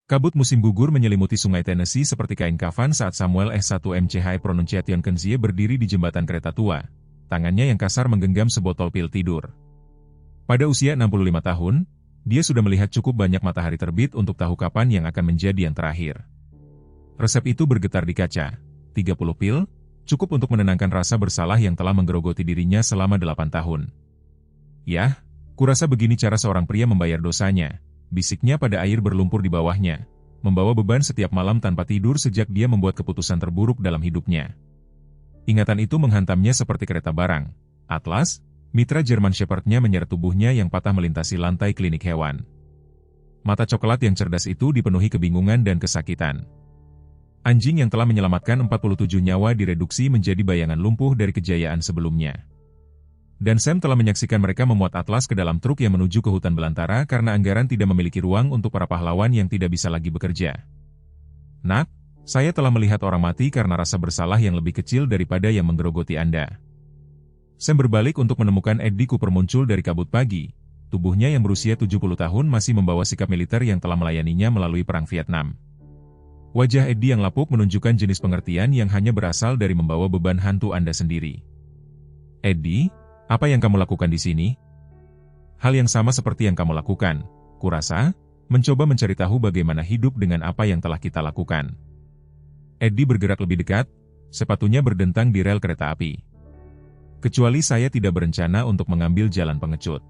Kabut musim gugur menyelimuti sungai Tennessee seperti kain kafan saat Samuel S1MCH Pronunciation Kenzie berdiri di jembatan kereta tua. Tangannya yang kasar menggenggam sebotol pil tidur. Pada usia 65 tahun, dia sudah melihat cukup banyak matahari terbit untuk tahu kapan yang akan menjadi yang terakhir. Resep itu bergetar di kaca. 30 pil, cukup untuk menenangkan rasa bersalah yang telah menggerogoti dirinya selama 8 tahun. Yah, kurasa begini cara seorang pria membayar dosanya. Bisiknya pada air berlumpur di bawahnya, membawa beban setiap malam tanpa tidur sejak dia membuat keputusan terburuk dalam hidupnya. Ingatan itu menghantamnya seperti kereta barang. Atlas, mitra German Shepherd-nya menyeret tubuhnya yang patah melintasi lantai klinik hewan. Mata coklat yang cerdas itu dipenuhi kebingungan dan kesakitan. Anjing yang telah menyelamatkan 47 nyawa direduksi menjadi bayangan lumpuh dari kejayaan sebelumnya. Dan Sam telah menyaksikan mereka memuat Atlas ke dalam truk yang menuju ke hutan belantara karena anggaran tidak memiliki ruang untuk para pahlawan yang tidak bisa lagi bekerja. Nak, saya telah melihat orang mati karena rasa bersalah yang lebih kecil daripada yang menggerogoti Anda. Sam berbalik untuk menemukan Eddie Cooper muncul dari kabut pagi. Tubuhnya yang berusia 70 tahun masih membawa sikap militer yang telah melayaninya melalui Perang Vietnam. Wajah Eddie yang lapuk menunjukkan jenis pengertian yang hanya berasal dari membawa beban hantu Anda sendiri. Eddie, apa yang kamu lakukan di sini? Hal yang sama seperti yang kamu lakukan, kurasa, mencoba mencari tahu bagaimana hidup dengan apa yang telah kita lakukan. Eddie bergerak lebih dekat, sepatunya berdentang di rel kereta api. Kecuali saya tidak berencana untuk mengambil jalan pengecut.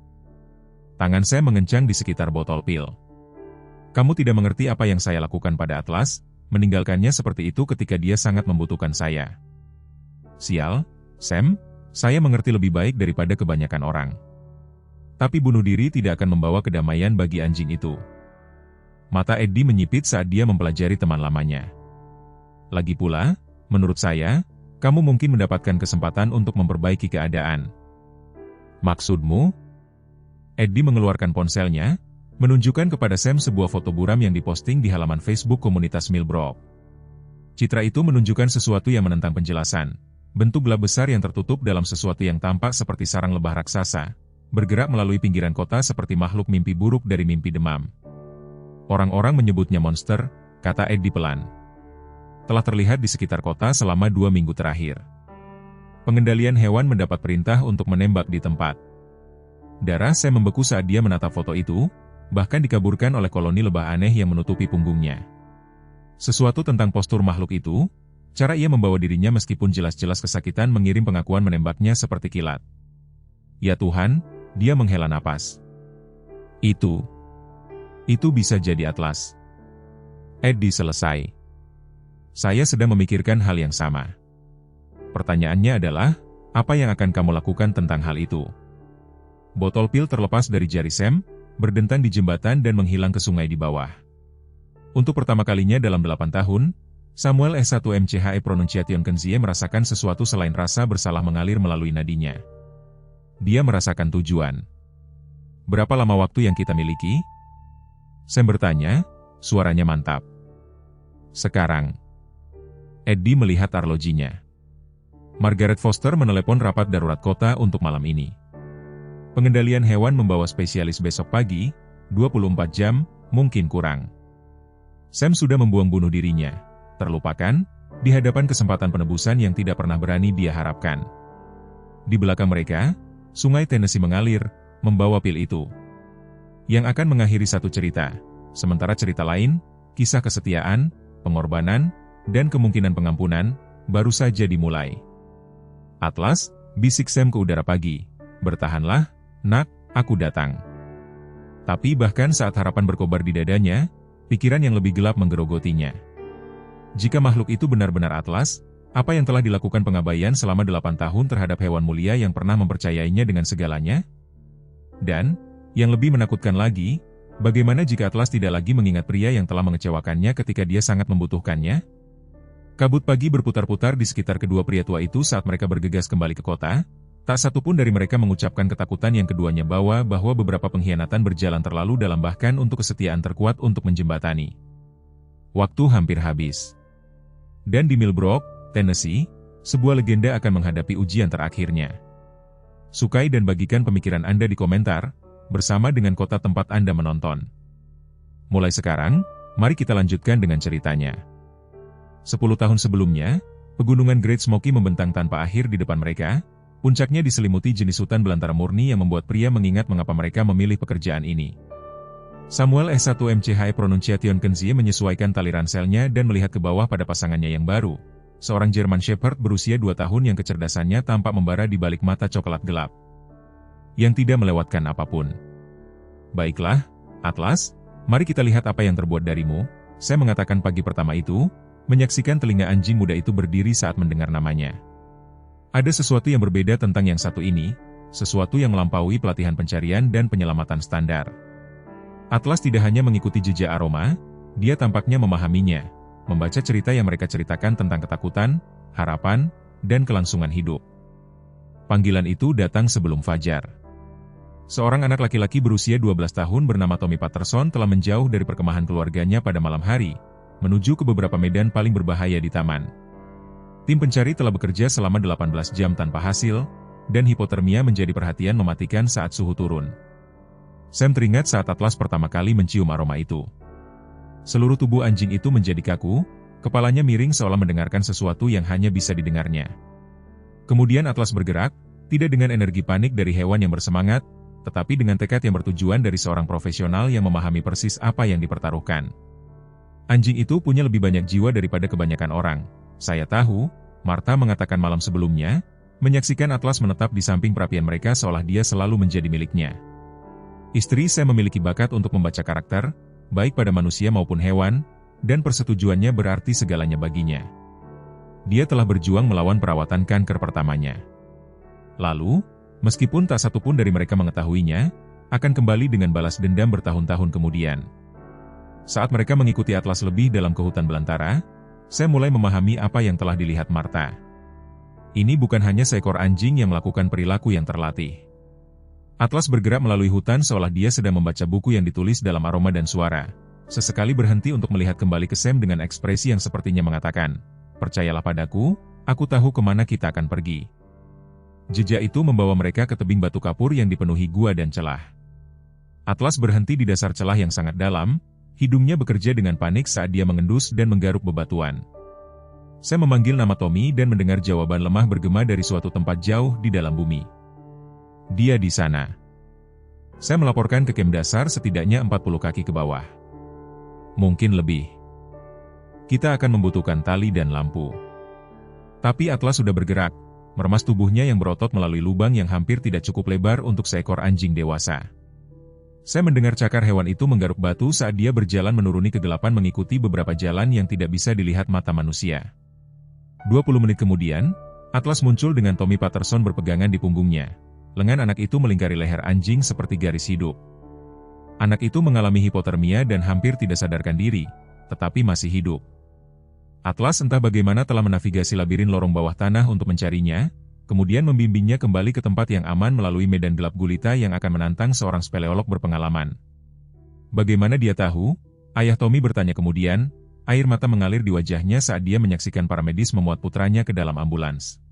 Tangan saya mengencang di sekitar botol pil. Kamu tidak mengerti apa yang saya lakukan pada Atlas, meninggalkannya seperti itu ketika dia sangat membutuhkan saya. Sial, Sam. Saya mengerti lebih baik daripada kebanyakan orang. Tapi bunuh diri tidak akan membawa kedamaian bagi anjing itu. Mata Eddie menyipit saat dia mempelajari teman lamanya. Lagi pula, menurut saya, kamu mungkin mendapatkan kesempatan untuk memperbaiki keadaan. Maksudmu? Eddie mengeluarkan ponselnya, menunjukkan kepada Sam sebuah foto buram yang diposting di halaman Facebook komunitas Millbrook. Citra itu menunjukkan sesuatu yang menentang penjelasan. Bentuk gelap besar yang tertutup dalam sesuatu yang tampak seperti sarang lebah raksasa, bergerak melalui pinggiran kota seperti makhluk mimpi buruk dari mimpi demam. Orang-orang menyebutnya monster, kata Eddie pelan. Telah terlihat di sekitar kota selama 2 minggu terakhir. Pengendalian hewan mendapat perintah untuk menembak di tempat. Darah Sam membeku saat dia menatap foto itu, bahkan dikaburkan oleh koloni lebah aneh yang menutupi punggungnya. Sesuatu tentang postur makhluk itu, cara ia membawa dirinya meskipun jelas-jelas kesakitan mengirim pengakuan menembaknya seperti kilat. Ya Tuhan, dia menghela napas. Itu bisa jadi Atlas. Eddie selesai. Saya sedang memikirkan hal yang sama. Pertanyaannya adalah, apa yang akan kamu lakukan tentang hal itu? Botol pil terlepas dari jari Sam, berdentang di jembatan dan menghilang ke sungai di bawah. Untuk pertama kalinya dalam 8 tahun, Samuel S1MCH Pronunciation Kenzie merasakan sesuatu selain rasa bersalah mengalir melalui nadinya. Dia merasakan tujuan. Berapa lama waktu yang kita miliki? Sam bertanya, suaranya mantap. Sekarang. Eddie melihat arlojinya. Margaret Foster menelepon rapat darurat kota untuk malam ini. Pengendalian hewan membawa spesialis besok pagi, 24 jam, mungkin kurang. Sam sudah membuang bunuh dirinya. Terlupakan, di hadapan kesempatan penebusan yang tidak pernah berani dia harapkan. Di belakang mereka, sungai Tennessee mengalir, membawa pil itu. Yang akan mengakhiri satu cerita, sementara cerita lain, kisah kesetiaan, pengorbanan, dan kemungkinan pengampunan, baru saja dimulai. Atlas, bisik Sam ke udara pagi, bertahanlah, nak, aku datang. Tapi bahkan saat harapan berkobar di dadanya, pikiran yang lebih gelap menggerogotinya. Jika makhluk itu benar-benar Atlas, apa yang telah dilakukan pengabaian selama 8 tahun terhadap hewan mulia yang pernah mempercayainya dengan segalanya? Dan, yang lebih menakutkan lagi, bagaimana jika Atlas tidak lagi mengingat pria yang telah mengecewakannya ketika dia sangat membutuhkannya? Kabut pagi berputar-putar di sekitar kedua pria tua itu saat mereka bergegas kembali ke kota. Tak satu pun dari mereka mengucapkan ketakutan yang keduanya bawa bahwa beberapa pengkhianatan berjalan terlalu dalam bahkan untuk kesetiaan terkuat untuk menjembatani. Waktu hampir habis. Dan di Millbrook, Tennessee, sebuah legenda akan menghadapi ujian terakhirnya. Sukai dan bagikan pemikiran Anda di komentar, bersama dengan kota tempat Anda menonton. Mulai sekarang, Mari kita lanjutkan dengan ceritanya. 10 tahun sebelumnya, pegunungan Great Smoky membentang tanpa akhir di depan mereka. Puncaknya diselimuti jenis hutan belantara murni yang membuat pria mengingat mengapa mereka memilih pekerjaan ini. Samuel S1MCH Pronunciation Kenzie menyesuaikan tali ranselnya dan melihat ke bawah pada pasangannya yang baru. Seorang German Shepherd berusia 2 tahun yang kecerdasannya tampak membara di balik mata coklat gelap. Yang tidak melewatkan apapun. Baiklah, Atlas, mari kita lihat apa yang terbuat darimu, saya mengatakan pagi pertama itu, menyaksikan telinga anjing muda itu berdiri saat mendengar namanya. Ada sesuatu yang berbeda tentang yang satu ini, sesuatu yang melampaui pelatihan pencarian dan penyelamatan standar. Atlas tidak hanya mengikuti jejak aroma, dia tampaknya memahaminya. Membaca cerita yang mereka ceritakan tentang ketakutan, harapan, dan kelangsungan hidup. Panggilan itu datang sebelum fajar. Seorang anak laki-laki berusia 12 tahun bernama Tommy Patterson telah menjauh dari perkemahan keluarganya pada malam hari, menuju ke beberapa medan paling berbahaya di taman. Tim pencari telah bekerja selama 18 jam tanpa hasil, dan hipotermia menjadi perhatian mematikan saat suhu turun. Sam teringat saat Atlas pertama kali mencium aroma itu. Seluruh tubuh anjing itu menjadi kaku, kepalanya miring seolah mendengarkan sesuatu yang hanya bisa didengarnya. Kemudian Atlas bergerak, tidak dengan energi panik dari hewan yang bersemangat, tetapi dengan tekad yang bertujuan dari seorang profesional yang memahami persis apa yang dipertaruhkan. Anjing itu punya lebih banyak jiwa daripada kebanyakan orang. Saya tahu, Martha mengatakan malam sebelumnya, menyaksikan Atlas menetap di samping perapian mereka seolah dia selalu menjadi miliknya. Istri saya memiliki bakat untuk membaca karakter, baik pada manusia maupun hewan, dan persetujuannya berarti segalanya baginya. Dia telah berjuang melawan perawatan kanker pertamanya. Lalu, meskipun tak satu pun dari mereka mengetahuinya, akan kembali dengan balas dendam bertahun-tahun kemudian. Saat mereka mengikuti Atlas lebih dalam ke hutan belantara, saya mulai memahami apa yang telah dilihat Martha. Ini bukan hanya seekor anjing yang melakukan perilaku yang terlatih. Atlas bergerak melalui hutan seolah dia sedang membaca buku yang ditulis dalam aroma dan suara. Sesekali berhenti untuk melihat kembali ke Sam dengan ekspresi yang sepertinya mengatakan, "Percayalah padaku, aku tahu kemana kita akan pergi." Jejak itu membawa mereka ke tebing batu kapur yang dipenuhi gua dan celah. Atlas berhenti di dasar celah yang sangat dalam, hidungnya bekerja dengan panik saat dia mengendus dan menggaruk bebatuan. Sam memanggil nama Tommy dan mendengar jawaban lemah bergema dari suatu tempat jauh di dalam bumi. Dia di sana. Saya melaporkan ke kem dasar setidaknya 40 kaki ke bawah. Mungkin lebih. Kita akan membutuhkan tali dan lampu. Tapi Atlas sudah bergerak, meremas tubuhnya yang berotot melalui lubang yang hampir tidak cukup lebar untuk seekor anjing dewasa. Saya mendengar cakar hewan itu menggaruk batu saat dia berjalan menuruni kegelapan mengikuti beberapa jalan yang tidak bisa dilihat mata manusia. 20 menit kemudian, Atlas muncul dengan Tommy Patterson berpegangan di punggungnya. Lengan anak itu melingkari leher anjing seperti garis hidup. Anak itu mengalami hipotermia dan hampir tidak sadarkan diri, tetapi masih hidup. Atlas entah bagaimana telah menavigasi labirin lorong bawah tanah untuk mencarinya, kemudian membimbingnya kembali ke tempat yang aman melalui medan gelap gulita yang akan menantang seorang speleolog berpengalaman. Bagaimana dia tahu? Ayah Tommy bertanya kemudian, air mata mengalir di wajahnya saat dia menyaksikan para medis memuat putranya ke dalam ambulans.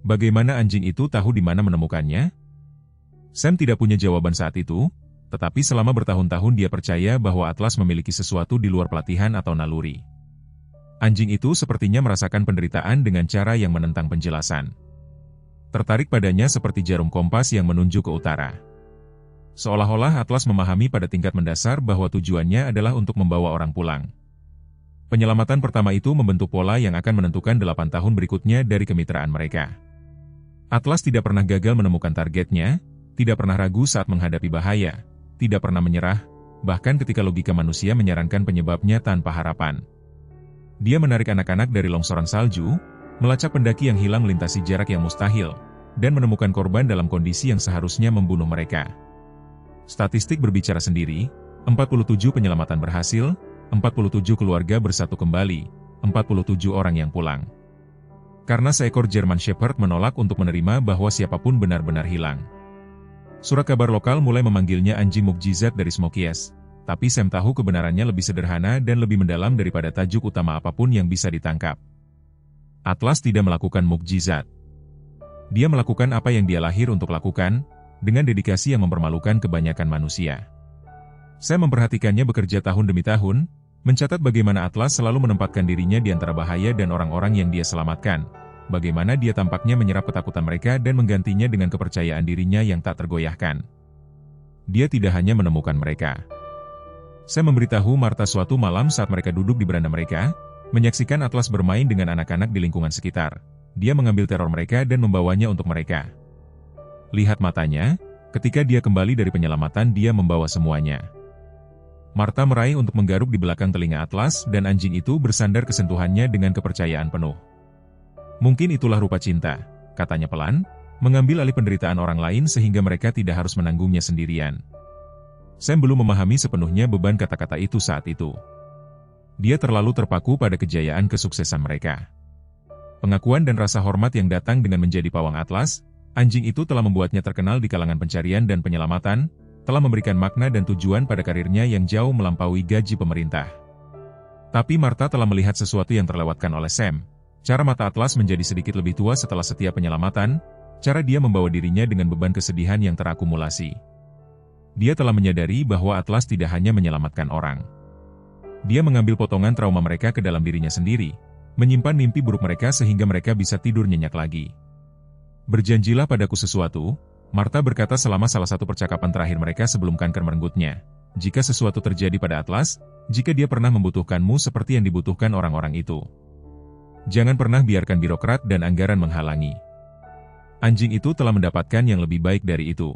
Bagaimana anjing itu tahu di mana menemukannya? Sam tidak punya jawaban saat itu, tetapi selama bertahun-tahun dia percaya bahwa Atlas memiliki sesuatu di luar pelatihan atau naluri. Anjing itu sepertinya merasakan penderitaan dengan cara yang menentang penjelasan. Tertarik padanya seperti jarum kompas yang menunjuk ke utara. Seolah-olah Atlas memahami pada tingkat mendasar bahwa tujuannya adalah untuk membawa orang pulang. Penyelamatan pertama itu membentuk pola yang akan menentukan 8 tahun berikutnya dari kemitraan mereka. Atlas tidak pernah gagal menemukan targetnya, tidak pernah ragu saat menghadapi bahaya, tidak pernah menyerah, bahkan ketika logika manusia menyarankan penyebabnya tanpa harapan. Dia menarik anak-anak dari longsoran salju, melacak pendaki yang hilang melintasi jarak yang mustahil, dan menemukan korban dalam kondisi yang seharusnya membunuh mereka. Statistik berbicara sendiri, 47 penyelamatan berhasil, 47 keluarga bersatu kembali, 47 orang yang pulang. Karena seekor German Shepherd menolak untuk menerima bahwa siapapun benar-benar hilang. Surat kabar lokal mulai memanggilnya anjing mukjizat dari Smokies, tapi Sam tahu kebenarannya lebih sederhana dan lebih mendalam daripada tajuk utama apapun yang bisa ditangkap. Atlas tidak melakukan mukjizat. Dia melakukan apa yang dia lahir untuk lakukan, dengan dedikasi yang mempermalukan kebanyakan manusia. Sam memperhatikannya bekerja tahun demi tahun, Mencatat bagaimana Atlas selalu menempatkan dirinya di antara bahaya dan orang-orang yang dia selamatkan. Bagaimana dia tampaknya menyerap ketakutan mereka dan menggantinya dengan kepercayaan dirinya yang tak tergoyahkan. Dia tidak hanya menemukan mereka. Sam memberitahu Martha suatu malam saat mereka duduk di beranda mereka, menyaksikan Atlas bermain dengan anak-anak di lingkungan sekitar. Dia mengambil teror mereka dan membawanya untuk mereka. Lihat matanya, ketika dia kembali dari penyelamatan dia membawa semuanya. Martha meraih untuk menggaruk di belakang telinga Atlas dan anjing itu bersandar ke sentuhannya dengan kepercayaan penuh. Mungkin itulah rupa cinta, katanya pelan, mengambil alih penderitaan orang lain sehingga mereka tidak harus menanggungnya sendirian. Sam belum memahami sepenuhnya beban kata-kata itu saat itu. Dia terlalu terpaku pada kejayaan kesuksesan mereka. Pengakuan dan rasa hormat yang datang dengan menjadi pawang Atlas, anjing itu telah membuatnya terkenal di kalangan pencarian dan penyelamatan, telah memberikan makna dan tujuan pada karirnya yang jauh melampaui gaji pemerintah. Tapi Martha telah melihat sesuatu yang terlewatkan oleh Sam. Cara mata Atlas menjadi sedikit lebih tua setelah setiap penyelamatan, cara dia membawa dirinya dengan beban kesedihan yang terakumulasi. Dia telah menyadari bahwa Atlas tidak hanya menyelamatkan orang. Dia mengambil potongan trauma mereka ke dalam dirinya sendiri, menyimpan mimpi buruk mereka sehingga mereka bisa tidur nyenyak lagi. Berjanjilah padaku sesuatu, Martha berkata selama salah satu percakapan terakhir mereka sebelum kanker merenggutnya. Jika sesuatu terjadi pada Atlas, jika dia pernah membutuhkanmu seperti yang dibutuhkan orang-orang itu. Jangan pernah biarkan birokrat dan anggaran menghalangi. Anjing itu telah mendapatkan yang lebih baik dari itu.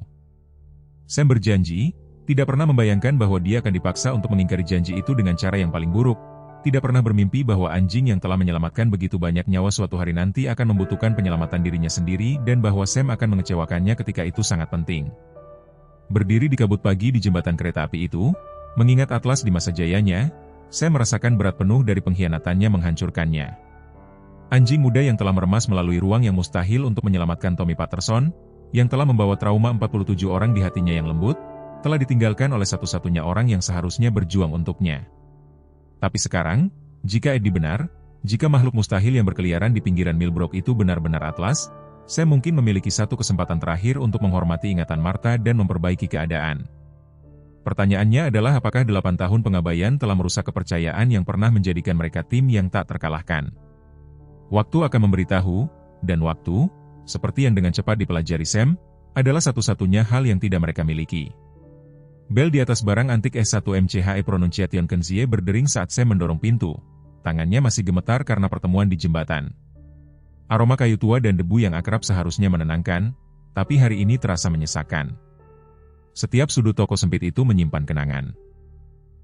Sam berjanji, tidak pernah membayangkan bahwa dia akan dipaksa untuk mengingkari janji itu dengan cara yang paling buruk. Tidak pernah bermimpi bahwa anjing yang telah menyelamatkan begitu banyak nyawa suatu hari nanti akan membutuhkan penyelamatan dirinya sendiri dan bahwa Sam akan mengecewakannya ketika itu sangat penting. Berdiri di kabut pagi di jembatan kereta api itu, mengingat Atlas di masa jayanya, Sam merasakan berat penuh dari pengkhianatannya menghancurkannya. Anjing muda yang telah meremas melalui ruang yang mustahil untuk menyelamatkan Tommy Patterson, yang telah membawa trauma 47 orang di hatinya yang lembut, telah ditinggalkan oleh satu-satunya orang yang seharusnya berjuang untuknya. Tapi sekarang, jika Eddie benar, jika makhluk mustahil yang berkeliaran di pinggiran Millbrook itu benar-benar Atlas, saya mungkin memiliki satu kesempatan terakhir untuk menghormati ingatan Martha dan memperbaiki keadaan. Pertanyaannya adalah apakah 8 tahun pengabaian telah merusak kepercayaan yang pernah menjadikan mereka tim yang tak terkalahkan. Waktu akan memberitahu, dan waktu, seperti yang dengan cepat dipelajari Sam, adalah satu-satunya hal yang tidak mereka miliki. Bel di atas barang antik S1 MCHE Pronunciation Kenzie berdering saat Sam mendorong pintu. Tangannya masih gemetar karena pertemuan di jembatan. Aroma kayu tua dan debu yang akrab seharusnya menenangkan, tapi hari ini terasa menyesakkan. Setiap sudut toko sempit itu menyimpan kenangan.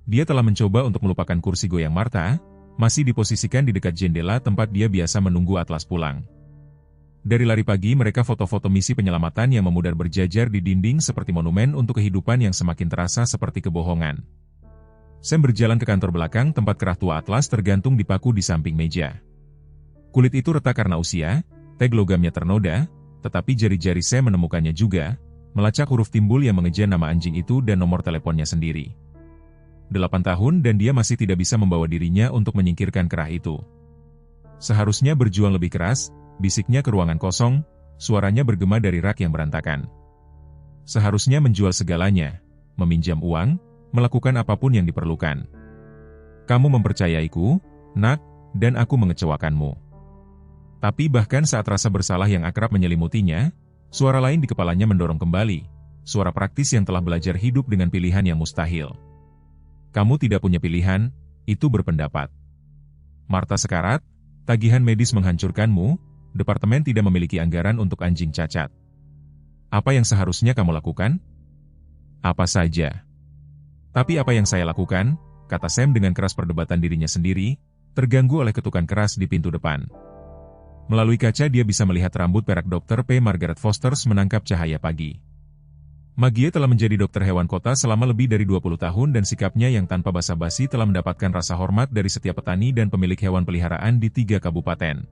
Dia telah mencoba untuk melupakan kursi goyang Martha, masih diposisikan di dekat jendela tempat dia biasa menunggu Atlas pulang. Dari lari pagi mereka foto-foto misi penyelamatan yang memudar berjajar di dinding seperti monumen untuk kehidupan yang semakin terasa seperti kebohongan. Sam berjalan ke kantor belakang tempat kerah tua Atlas tergantung di paku di samping meja. Kulit itu retak karena usia, tag logamnya ternoda, tetapi jari-jari Sam menemukannya juga, melacak huruf timbul yang mengejar nama anjing itu dan nomor teleponnya sendiri. 8 tahun dan dia masih tidak bisa membawa dirinya untuk menyingkirkan kerah itu. Seharusnya berjuang lebih keras, bisiknya ke ruangan kosong, suaranya bergema dari rak yang berantakan. Seharusnya menjual segalanya, meminjam uang, melakukan apapun yang diperlukan. Kamu mempercayaiku, nak, dan aku mengecewakanmu. Tapi bahkan saat rasa bersalah yang akrab menyelimutinya, suara lain di kepalanya mendorong kembali, suara praktis yang telah belajar hidup dengan pilihan yang mustahil. Kamu tidak punya pilihan, itu berpendapat. Martha sekarat, tagihan medis menghancurkanmu, departemen tidak memiliki anggaran untuk anjing cacat. Apa yang seharusnya kamu lakukan? Apa saja. Tapi apa yang saya lakukan, kata Sam dengan keras perdebatan dirinya sendiri, terganggu oleh ketukan keras di pintu depan. Melalui kaca dia bisa melihat rambut perak Dr. P. Margaret Foster menangkap cahaya pagi. Maggie telah menjadi dokter hewan kota selama lebih dari 20 tahun dan sikapnya yang tanpa basa-basi telah mendapatkan rasa hormat dari setiap petani dan pemilik hewan peliharaan di 3 kabupaten.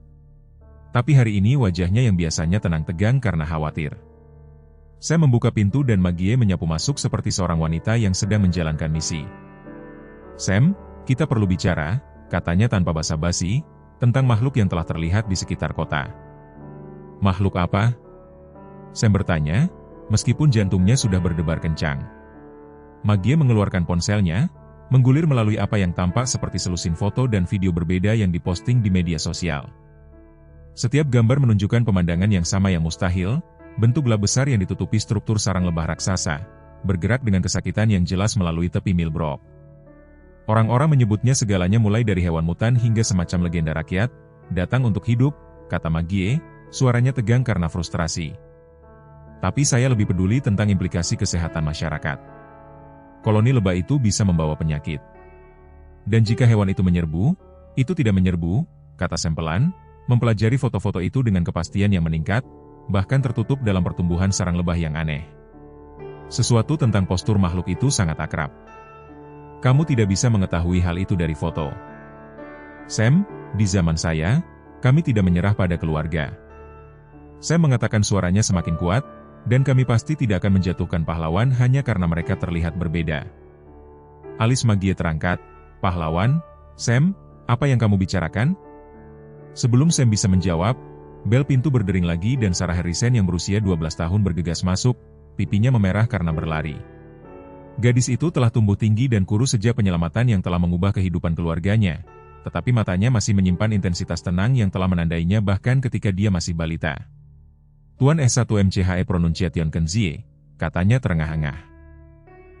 Tapi hari ini wajahnya yang biasanya tenang tegang karena khawatir. Sam membuka pintu dan Maggie menyapu masuk seperti seorang wanita yang sedang menjalankan misi. Sam, kita perlu bicara, katanya tanpa basa-basi, tentang makhluk yang telah terlihat di sekitar kota. Makhluk apa? Sam bertanya, meskipun jantungnya sudah berdebar kencang. Maggie mengeluarkan ponselnya, menggulir melalui apa yang tampak seperti selusin foto dan video berbeda yang diposting di media sosial. Setiap gambar menunjukkan pemandangan yang sama yang mustahil, bentuk lab besar yang ditutupi struktur sarang lebah raksasa, bergerak dengan kesakitan yang jelas melalui tepi Millbrook. Orang-orang menyebutnya segalanya mulai dari hewan mutan hingga semacam legenda rakyat, datang untuk hidup, kata Maggie, suaranya tegang karena frustrasi. Tapi saya lebih peduli tentang implikasi kesehatan masyarakat. Koloni lebah itu bisa membawa penyakit. Dan jika hewan itu menyerbu, itu tidak menyerbu, kata Sempelan, mempelajari foto-foto itu dengan kepastian yang meningkat, bahkan tertutup dalam pertumbuhan sarang lebah yang aneh. Sesuatu tentang postur makhluk itu sangat akrab. Kamu tidak bisa mengetahui hal itu dari foto. Sam, di zaman saya, kami tidak menyerah pada keluarga. Sam mengatakan suaranya semakin kuat, dan kami pasti tidak akan menjatuhkan pahlawan hanya karena mereka terlihat berbeda. Alis Maggie terangkat. Pahlawan? Sam, apa yang kamu bicarakan? Sebelum Sam bisa menjawab, bel pintu berdering lagi dan Sarah Harrison yang berusia 12 tahun bergegas masuk, pipinya memerah karena berlari. Gadis itu telah tumbuh tinggi dan kurus sejak penyelamatan yang telah mengubah kehidupan keluarganya, tetapi matanya masih menyimpan intensitas tenang yang telah menandainya bahkan ketika dia masih balita. Tuan S1 MCHE Pronunciation Kenzie, katanya terengah-engah.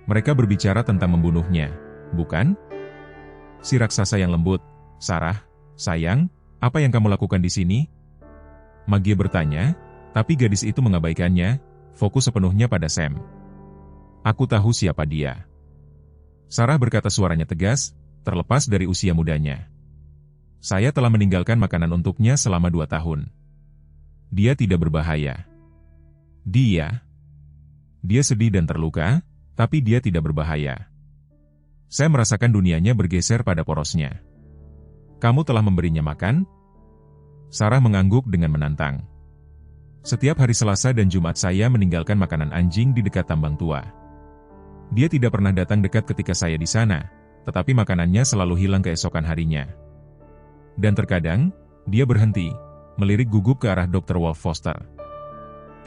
Mereka berbicara tentang membunuhnya, bukan? Si raksasa yang lembut, Sarah, sayang, apa yang kamu lakukan di sini? Maggie bertanya, tapi gadis itu mengabaikannya, fokus sepenuhnya pada Sam. Aku tahu siapa dia. Sarah berkata suaranya tegas, terlepas dari usia mudanya. Saya telah meninggalkan makanan untuknya selama 2 tahun. Dia tidak berbahaya. Dia sedih dan terluka, tapi dia tidak berbahaya. Saya merasakan dunianya bergeser pada porosnya. Kamu telah memberinya makan? Sarah mengangguk dengan menantang. Setiap hari Selasa dan Jumat saya meninggalkan makanan anjing di dekat tambang tua. Dia tidak pernah datang dekat ketika saya di sana, tetapi makanannya selalu hilang keesokan harinya. Dan terkadang, dia berhenti, melirik gugup ke arah Dr. Wolf Foster.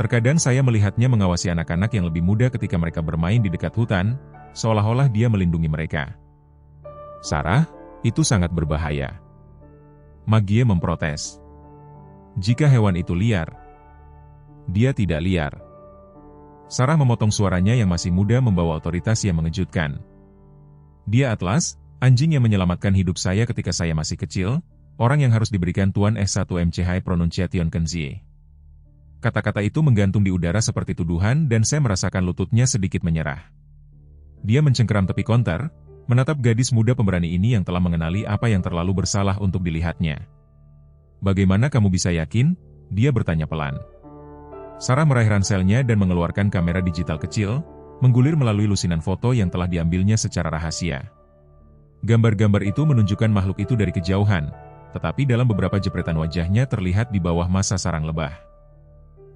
Terkadang saya melihatnya mengawasi anak-anak yang lebih muda ketika mereka bermain di dekat hutan, seolah-olah dia melindungi mereka. Sarah, itu sangat berbahaya. Maggie memprotes. Jika hewan itu liar, dia tidak liar. Sarah memotong suaranya yang masih muda membawa otoritas yang mengejutkan. Dia Atlas, anjing yang menyelamatkan hidup saya ketika saya masih kecil, orang yang harus diberikan Tuan S1 MCHE Pronunciation Kenzie. Kata-kata itu menggantung di udara seperti tuduhan dan saya merasakan lututnya sedikit menyerah. Dia mencengkeram tepi konter, menatap gadis muda pemberani ini yang telah mengenali apa yang terlalu bersalah untuk dilihatnya. Bagaimana kamu bisa yakin? Dia bertanya pelan. Sarah meraih ranselnya dan mengeluarkan kamera digital kecil, menggulir melalui lusinan foto yang telah diambilnya secara rahasia. Gambar-gambar itu menunjukkan makhluk itu dari kejauhan, tetapi dalam beberapa jepretan wajahnya terlihat di bawah massa sarang lebah.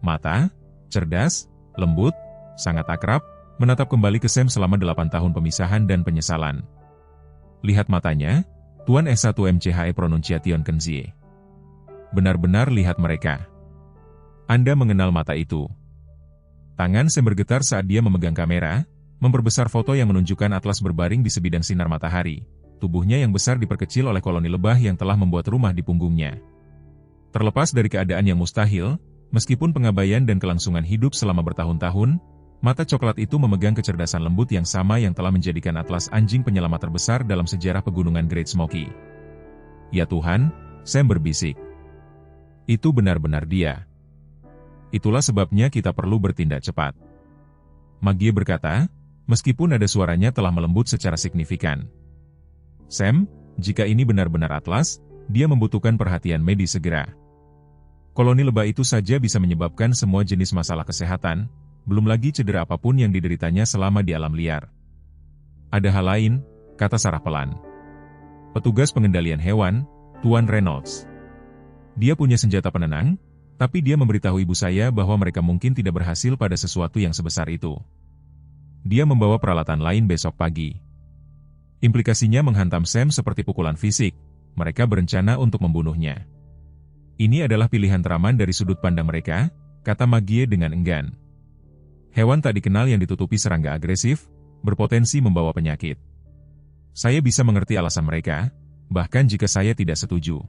Mata, cerdas, lembut, sangat akrab, menatap kembali ke Sam selama 8 tahun pemisahan dan penyesalan. Lihat matanya, Tuan S1 MCHE Pronunciation Kenzie. Benar-benar lihat mereka. Anda mengenal mata itu. Tangan Sam bergetar saat dia memegang kamera, memperbesar foto yang menunjukkan Atlas berbaring di sebidang sinar matahari. Tubuhnya yang besar diperkecil oleh koloni lebah yang telah membuat rumah di punggungnya. Terlepas dari keadaan yang mustahil, meskipun pengabaian dan kelangsungan hidup selama bertahun-tahun, mata coklat itu memegang kecerdasan lembut yang sama yang telah menjadikan Atlas anjing penyelamat terbesar dalam sejarah pegunungan Great Smoky. Ya Tuhan, Sam berbisik. Itu benar-benar dia. Itulah sebabnya kita perlu bertindak cepat. Maggie berkata, meskipun ada suaranya telah melembut secara signifikan. Sam, jika ini benar-benar Atlas, dia membutuhkan perhatian medis segera. Koloni lebah itu saja bisa menyebabkan semua jenis masalah kesehatan, belum lagi cedera apapun yang dideritanya selama di alam liar. Ada hal lain, kata Sarah pelan. Petugas pengendalian hewan, Tuan Reynolds. Dia punya senjata penenang, tapi dia memberitahu ibu saya bahwa mereka mungkin tidak berhasil pada sesuatu yang sebesar itu. Dia membawa peralatan lain besok pagi. Implikasinya menghantam Sam seperti pukulan fisik, mereka berencana untuk membunuhnya. Ini adalah pilihan teraman dari sudut pandang mereka, kata Maggie dengan enggan. Hewan tak dikenal yang ditutupi serangga agresif, berpotensi membawa penyakit. Saya bisa mengerti alasan mereka, bahkan jika saya tidak setuju.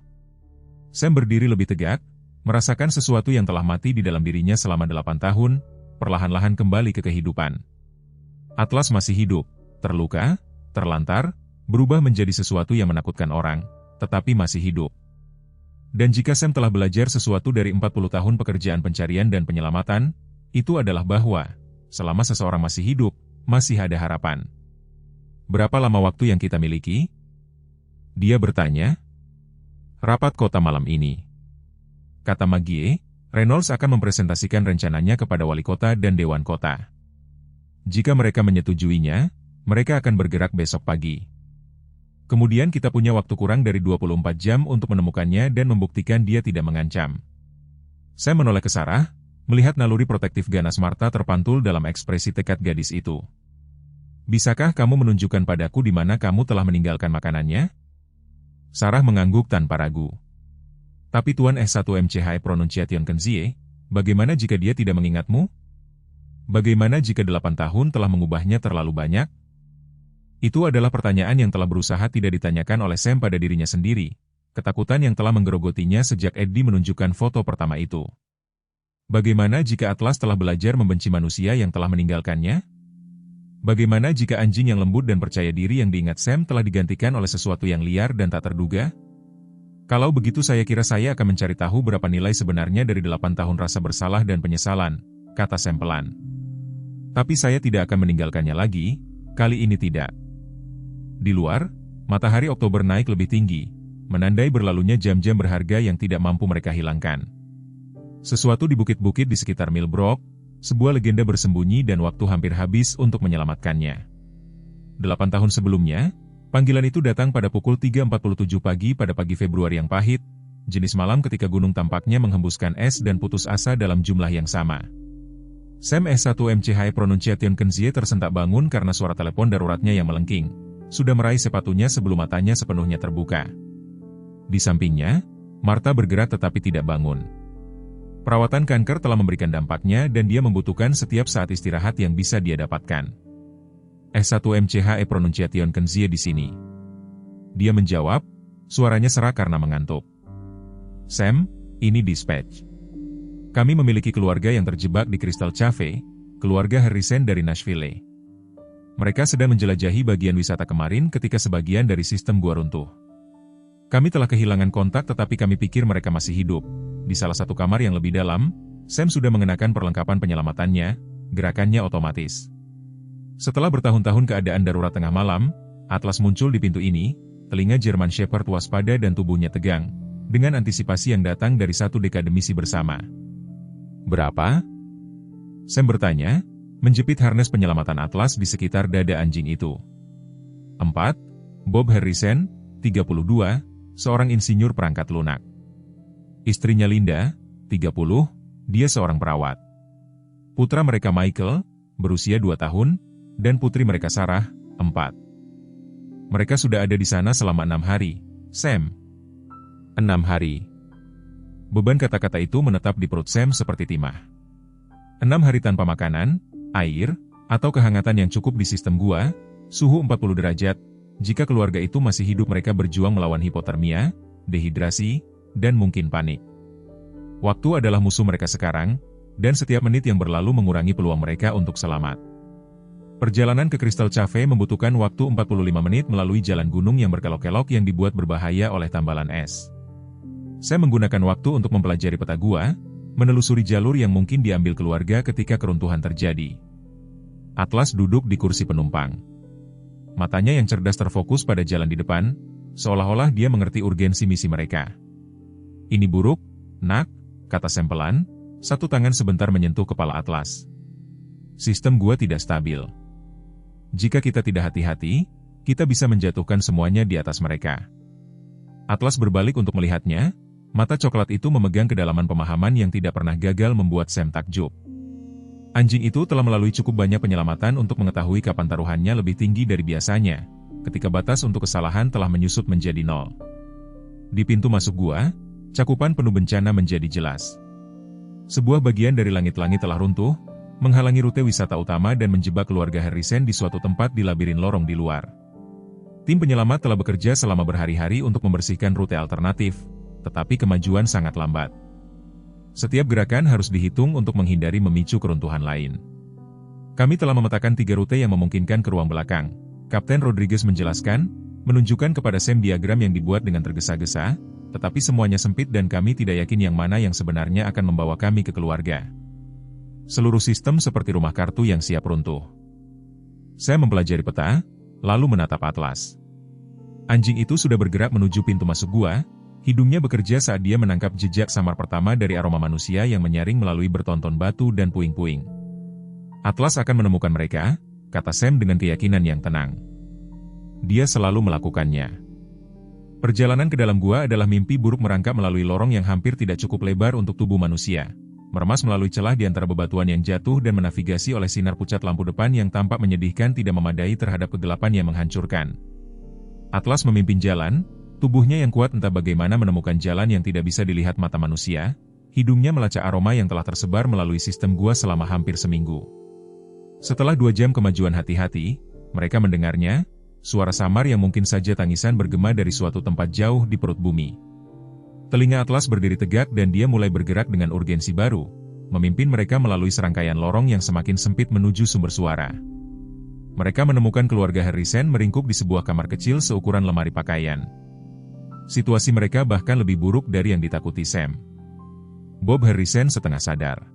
Sam berdiri lebih tegak, merasakan sesuatu yang telah mati di dalam dirinya selama 8 tahun, perlahan-lahan kembali ke kehidupan. Atlas masih hidup, terluka, terlantar, berubah menjadi sesuatu yang menakutkan orang, tetapi masih hidup. Dan jika Sam telah belajar sesuatu dari 40 tahun pekerjaan pencarian dan penyelamatan, itu adalah bahwa, selama seseorang masih hidup, masih ada harapan. Berapa lama waktu yang kita miliki? Dia bertanya. Rapat kota malam ini. Kata Maggie, Reynolds akan mempresentasikan rencananya kepada wali kota dan dewan kota. Jika mereka menyetujuinya, mereka akan bergerak besok pagi. Kemudian kita punya waktu kurang dari 24 jam untuk menemukannya dan membuktikan dia tidak mengancam. Saya menoleh ke Sarah, melihat naluri protektif ganas Martha terpantul dalam ekspresi tekad gadis itu. Bisakah kamu menunjukkan padaku di mana kamu telah meninggalkan makanannya? Sarah mengangguk tanpa ragu. Tapi Tuan S1MCH Pronunciation Kenzie, bagaimana jika dia tidak mengingatmu? Bagaimana jika 8 tahun telah mengubahnya terlalu banyak? Itu adalah pertanyaan yang telah berusaha tidak ditanyakan oleh Sam pada dirinya sendiri, ketakutan yang telah menggerogotinya sejak Eddie menunjukkan foto pertama itu. Bagaimana jika Atlas telah belajar membenci manusia yang telah meninggalkannya? Bagaimana jika anjing yang lembut dan percaya diri yang diingat Sam telah digantikan oleh sesuatu yang liar dan tak terduga? Kalau begitu saya kira saya akan mencari tahu berapa nilai sebenarnya dari 8 tahun rasa bersalah dan penyesalan, kata Sam pelan. Tapi saya tidak akan meninggalkannya lagi, kali ini tidak. Di luar, matahari Oktober naik lebih tinggi, menandai berlalunya jam-jam berharga yang tidak mampu mereka hilangkan. Sesuatu di bukit-bukit di sekitar Millbrook, sebuah legenda bersembunyi dan waktu hampir habis untuk menyelamatkannya. 8 tahun sebelumnya, panggilan itu datang pada pukul 3.47 pagi pada pagi Februari yang pahit, jenis malam ketika gunung tampaknya menghembuskan es dan putus asa dalam jumlah yang sama. Sam S1MCH Pronunciation Kenzie tersentak bangun karena suara telepon daruratnya yang melengking, sudah meraih sepatunya sebelum matanya sepenuhnya terbuka. Di sampingnya, Martha bergerak tetapi tidak bangun. Perawatan kanker telah memberikan dampaknya dan dia membutuhkan setiap saat istirahat yang bisa dia dapatkan. S1MCH Pronunciation Kenzie di sini. Dia menjawab, suaranya serak karena mengantuk. Sam, ini dispatch. Kami memiliki keluarga yang terjebak di Crystal Cave, keluarga Harrison dari Nashville. Mereka sedang menjelajahi bagian wisata kemarin ketika sebagian dari sistem gua runtuh. Kami telah kehilangan kontak tetapi kami pikir mereka masih hidup. Di salah satu kamar yang lebih dalam, Sam sudah mengenakan perlengkapan penyelamatannya, gerakannya otomatis. Setelah bertahun-tahun keadaan darurat tengah malam, Atlas muncul di pintu ini, telinga German Shepherd waspada dan tubuhnya tegang, dengan antisipasi yang datang dari satu dekade misi bersama. Berapa? Sam bertanya, menjepit harnes penyelamatan Atlas di sekitar dada anjing itu. 4. Bob Harrison, 32, seorang insinyur perangkat lunak. Istrinya Linda, 30, dia seorang perawat. Putra mereka Michael, berusia 2 tahun, dan putri mereka Sarah, 4. Mereka sudah ada di sana selama 6 hari, Sam. 6 hari. Beban kata-kata itu menetap di perut Sam seperti timah. 6 hari tanpa makanan, air, atau kehangatan yang cukup di sistem gua, suhu 40 derajat, jika keluarga itu masih hidup mereka berjuang melawan hipotermia, dehidrasi, dan mungkin panik. Waktu adalah musuh mereka sekarang, dan setiap menit yang berlalu mengurangi peluang mereka untuk selamat. Perjalanan ke Crystal Cave membutuhkan waktu 45 menit melalui jalan gunung yang berkelok-kelok yang dibuat berbahaya oleh tambalan es. Saya menggunakan waktu untuk mempelajari peta gua, menelusuri jalur yang mungkin diambil keluarga ketika keruntuhan terjadi. Atlas duduk di kursi penumpang. Matanya yang cerdas terfokus pada jalan di depan, seolah-olah dia mengerti urgensi misi mereka. Ini buruk, nak, kata Sam pelan, satu tangan sebentar menyentuh kepala Atlas. Sistem gua tidak stabil. Jika kita tidak hati-hati, kita bisa menjatuhkan semuanya di atas mereka. Atlas berbalik untuk melihatnya, mata coklat itu memegang kedalaman pemahaman yang tidak pernah gagal membuat Sam takjub. Anjing itu telah melalui cukup banyak penyelamatan untuk mengetahui kapan taruhannya lebih tinggi dari biasanya, ketika batas untuk kesalahan telah menyusut menjadi 0. Di pintu masuk gua, cakupan penuh bencana menjadi jelas. Sebuah bagian dari langit-langit telah runtuh, menghalangi rute wisata utama dan menjebak keluarga Harrison di suatu tempat di labirin lorong di luar. Tim penyelamat telah bekerja selama berhari-hari untuk membersihkan rute alternatif, tetapi kemajuan sangat lambat. Setiap gerakan harus dihitung untuk menghindari memicu keruntuhan lain. Kami telah memetakan 3 rute yang memungkinkan ke ruang belakang. Kapten Rodriguez menjelaskan, menunjukkan kepada Sam diagram yang dibuat dengan tergesa-gesa, tetapi semuanya sempit dan kami tidak yakin yang mana yang sebenarnya akan membawa kami ke keluarga. Seluruh sistem seperti rumah kartu yang siap runtuh. Sam mempelajari peta, lalu menatap atlas. Anjing itu sudah bergerak menuju pintu masuk gua, hidungnya bekerja saat dia menangkap jejak samar pertama dari aroma manusia yang menyaring melalui bertonton batu dan puing-puing. Atlas akan menemukan mereka, kata Sam dengan keyakinan yang tenang. Dia selalu melakukannya. Perjalanan ke dalam gua adalah mimpi buruk merangkak melalui lorong yang hampir tidak cukup lebar untuk tubuh manusia. Meremas melalui celah di antara bebatuan yang jatuh dan menavigasi oleh sinar pucat lampu depan yang tampak menyedihkan tidak memadai terhadap kegelapan yang menghancurkan. Atlas memimpin jalan, tubuhnya yang kuat entah bagaimana menemukan jalan yang tidak bisa dilihat mata manusia, hidungnya melacak aroma yang telah tersebar melalui sistem gua selama hampir seminggu. Setelah 2 jam kemajuan hati-hati, mereka mendengarnya, suara samar yang mungkin saja tangisan bergema dari suatu tempat jauh di perut bumi. Telinga Atlas berdiri tegak dan dia mulai bergerak dengan urgensi baru, memimpin mereka melalui serangkaian lorong yang semakin sempit menuju sumber suara. Mereka menemukan keluarga Harrison meringkuk di sebuah kamar kecil seukuran lemari pakaian. Situasi mereka bahkan lebih buruk dari yang ditakuti Sam. Bob Harrison setengah sadar.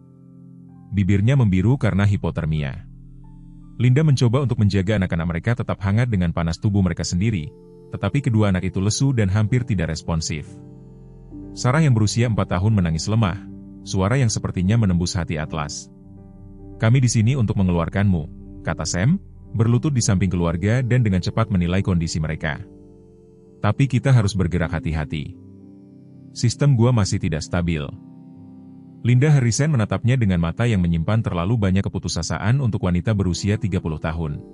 Bibirnya membiru karena hipotermia. Linda mencoba untuk menjaga anak-anak mereka tetap hangat dengan panas tubuh mereka sendiri, tetapi kedua anak itu lesu dan hampir tidak responsif. Sarah yang berusia 4 tahun menangis lemah, suara yang sepertinya menembus hati Atlas. Kami di sini untuk mengeluarkanmu, kata Sam, berlutut di samping keluarga dan dengan cepat menilai kondisi mereka. Tapi kita harus bergerak hati-hati. Sistem gua masih tidak stabil. Linda Harrison menatapnya dengan mata yang menyimpan terlalu banyak keputusasaan untuk wanita berusia 30 tahun.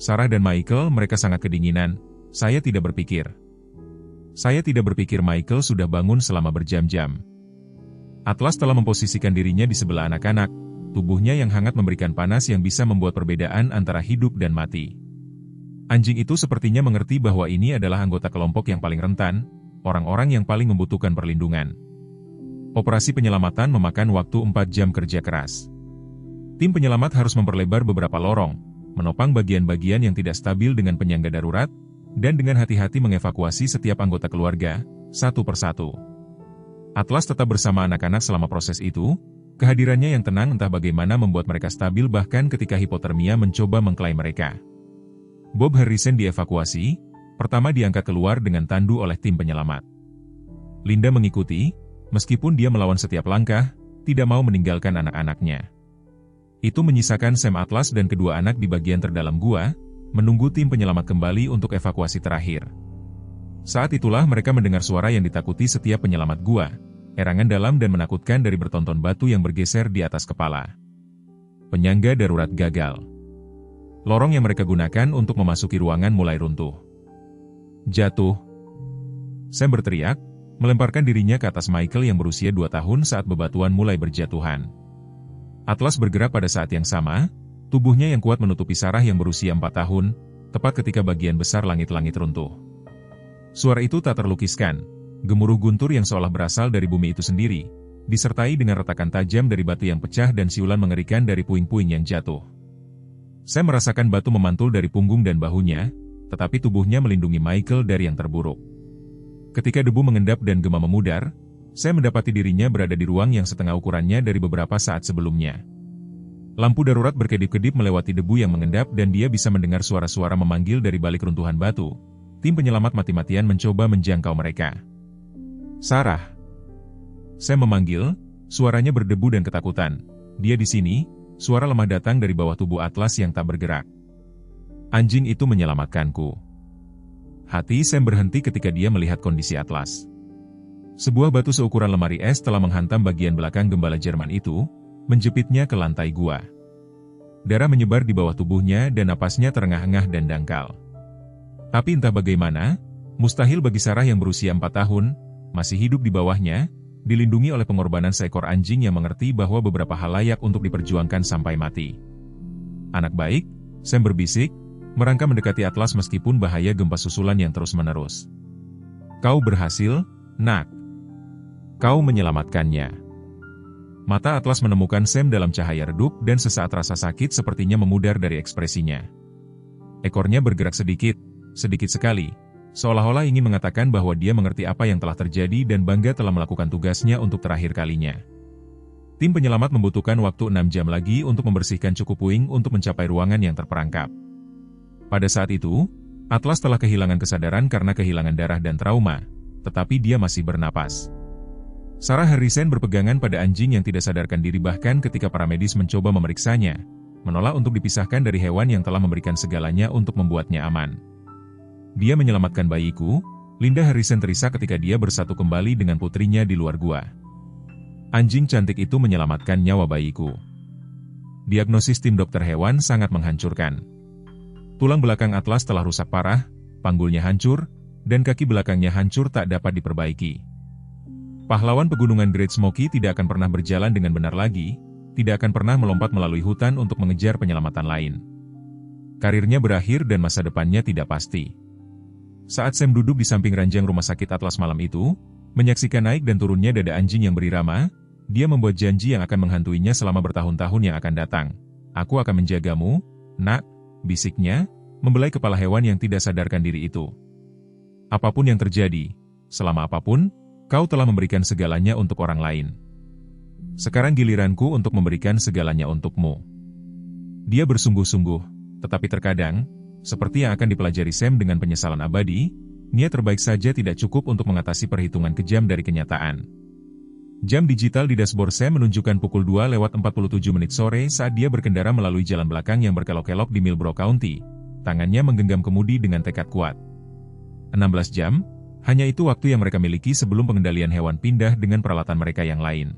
Sarah dan Michael, mereka sangat kedinginan, saya tidak berpikir. Saya tidak berpikir Michael sudah bangun selama berjam-jam. Atlas telah memposisikan dirinya di sebelah anak-anak, tubuhnya yang hangat memberikan panas yang bisa membuat perbedaan antara hidup dan mati. Anjing itu sepertinya mengerti bahwa ini adalah anggota kelompok yang paling rentan, orang-orang yang paling membutuhkan perlindungan. Operasi penyelamatan memakan waktu 4 jam kerja keras. Tim penyelamat harus memperlebar beberapa lorong, menopang bagian-bagian yang tidak stabil dengan penyangga darurat, dan dengan hati-hati mengevakuasi setiap anggota keluarga, satu persatu. Atlas tetap bersama anak-anak selama proses itu, kehadirannya yang tenang entah bagaimana membuat mereka stabil bahkan ketika hipotermia mencoba mengklaim mereka. Bob Harrison dievakuasi, pertama diangkat keluar dengan tandu oleh tim penyelamat. Linda mengikuti, meskipun dia melawan setiap langkah, tidak mau meninggalkan anak-anaknya. Itu menyisakan Sam, Atlas dan kedua anak di bagian terdalam gua, menunggu tim penyelamat kembali untuk evakuasi terakhir. Saat itulah mereka mendengar suara yang ditakuti setiap penyelamat gua, erangan dalam dan menakutkan dari bertonton batu yang bergeser di atas kepala. Penyangga darurat gagal. Lorong yang mereka gunakan untuk memasuki ruangan mulai runtuh. Jatuh. Sam berteriak, melemparkan dirinya ke atas Michael yang berusia 2 tahun saat bebatuan mulai berjatuhan. Atlas bergerak pada saat yang sama, tubuhnya yang kuat menutupi Sarah yang berusia 4 tahun, tepat ketika bagian besar langit-langit runtuh. Suara itu tak terlukiskan, gemuruh guntur yang seolah berasal dari bumi itu sendiri, disertai dengan retakan tajam dari batu yang pecah dan siulan mengerikan dari puing-puing yang jatuh. Sam merasakan batu memantul dari punggung dan bahunya, tetapi tubuhnya melindungi Michael dari yang terburuk. Ketika debu mengendap dan gema memudar, Sam mendapati dirinya berada di ruang yang setengah ukurannya dari beberapa saat sebelumnya. Lampu darurat berkedip-kedip melewati debu yang mengendap dan dia bisa mendengar suara-suara memanggil dari balik runtuhan batu. Tim penyelamat mati-matian mencoba menjangkau mereka. Sarah. Sam memanggil, suaranya berdebu dan ketakutan. Dia di sini, suara lemah datang dari bawah tubuh Atlas yang tak bergerak. Anjing itu menyelamatkanku. Hati Sam berhenti ketika dia melihat kondisi Atlas. Sebuah batu seukuran lemari es telah menghantam bagian belakang gembala Jerman itu, menjepitnya ke lantai gua. Darah menyebar di bawah tubuhnya dan napasnya terengah-engah dan dangkal. Tapi entah bagaimana, mustahil bagi Sarah yang berusia 4 tahun, masih hidup di bawahnya, dilindungi oleh pengorbanan seekor anjing yang mengerti bahwa beberapa hal layak untuk diperjuangkan sampai mati. Anak baik, Sam berbisik, merangkak mendekati Atlas meskipun bahaya gempa susulan yang terus-menerus. Kau berhasil, nak. Kau menyelamatkannya. Mata Atlas menemukan Sam dalam cahaya redup dan sesaat rasa sakit sepertinya memudar dari ekspresinya. Ekornya bergerak sedikit sekali, seolah-olah ingin mengatakan bahwa dia mengerti apa yang telah terjadi dan bangga telah melakukan tugasnya untuk terakhir kalinya. Tim penyelamat membutuhkan waktu 6 jam lagi untuk membersihkan cukup puing untuk mencapai ruangan yang terperangkap. Pada saat itu, Atlas telah kehilangan kesadaran karena kehilangan darah dan trauma, tetapi dia masih bernapas. Sarah Harrison berpegangan pada anjing yang tidak sadarkan diri bahkan ketika para medis mencoba memeriksanya, menolak untuk dipisahkan dari hewan yang telah memberikan segalanya untuk membuatnya aman. Dia menyelamatkan bayiku, Linda Harrison terisak ketika dia bersatu kembali dengan putrinya di luar gua. Anjing cantik itu menyelamatkan nyawa bayiku. Diagnosis tim dokter hewan sangat menghancurkan. Tulang belakang Atlas telah rusak parah, panggulnya hancur, dan kaki belakangnya hancur tak dapat diperbaiki. Pahlawan pegunungan Great Smoky tidak akan pernah berjalan dengan benar lagi, tidak akan pernah melompat melalui hutan untuk mengejar penyelamatan lain. Karirnya berakhir dan masa depannya tidak pasti. Saat Sam duduk di samping ranjang rumah sakit Atlas malam itu, menyaksikan naik dan turunnya dada anjing yang berirama, dia membuat janji yang akan menghantuinya selama bertahun-tahun yang akan datang. Aku akan menjagamu, nak, bisiknya, membelai kepala hewan yang tidak sadarkan diri itu. Apapun yang terjadi, selama apapun, kau telah memberikan segalanya untuk orang lain. Sekarang giliranku untuk memberikan segalanya untukmu. Dia bersungguh-sungguh, tetapi terkadang, seperti yang akan dipelajari Sam dengan penyesalan abadi, niat terbaik saja tidak cukup untuk mengatasi perhitungan kejam dari kenyataan. Jam digital di dashboard Sam menunjukkan pukul 2:47 sore saat dia berkendara melalui jalan belakang yang berkelok-kelok di Millbrook County. Tangannya menggenggam kemudi dengan tekad kuat. 16 jam, hanya itu waktu yang mereka miliki sebelum pengendalian hewan pindah dengan peralatan mereka yang lain.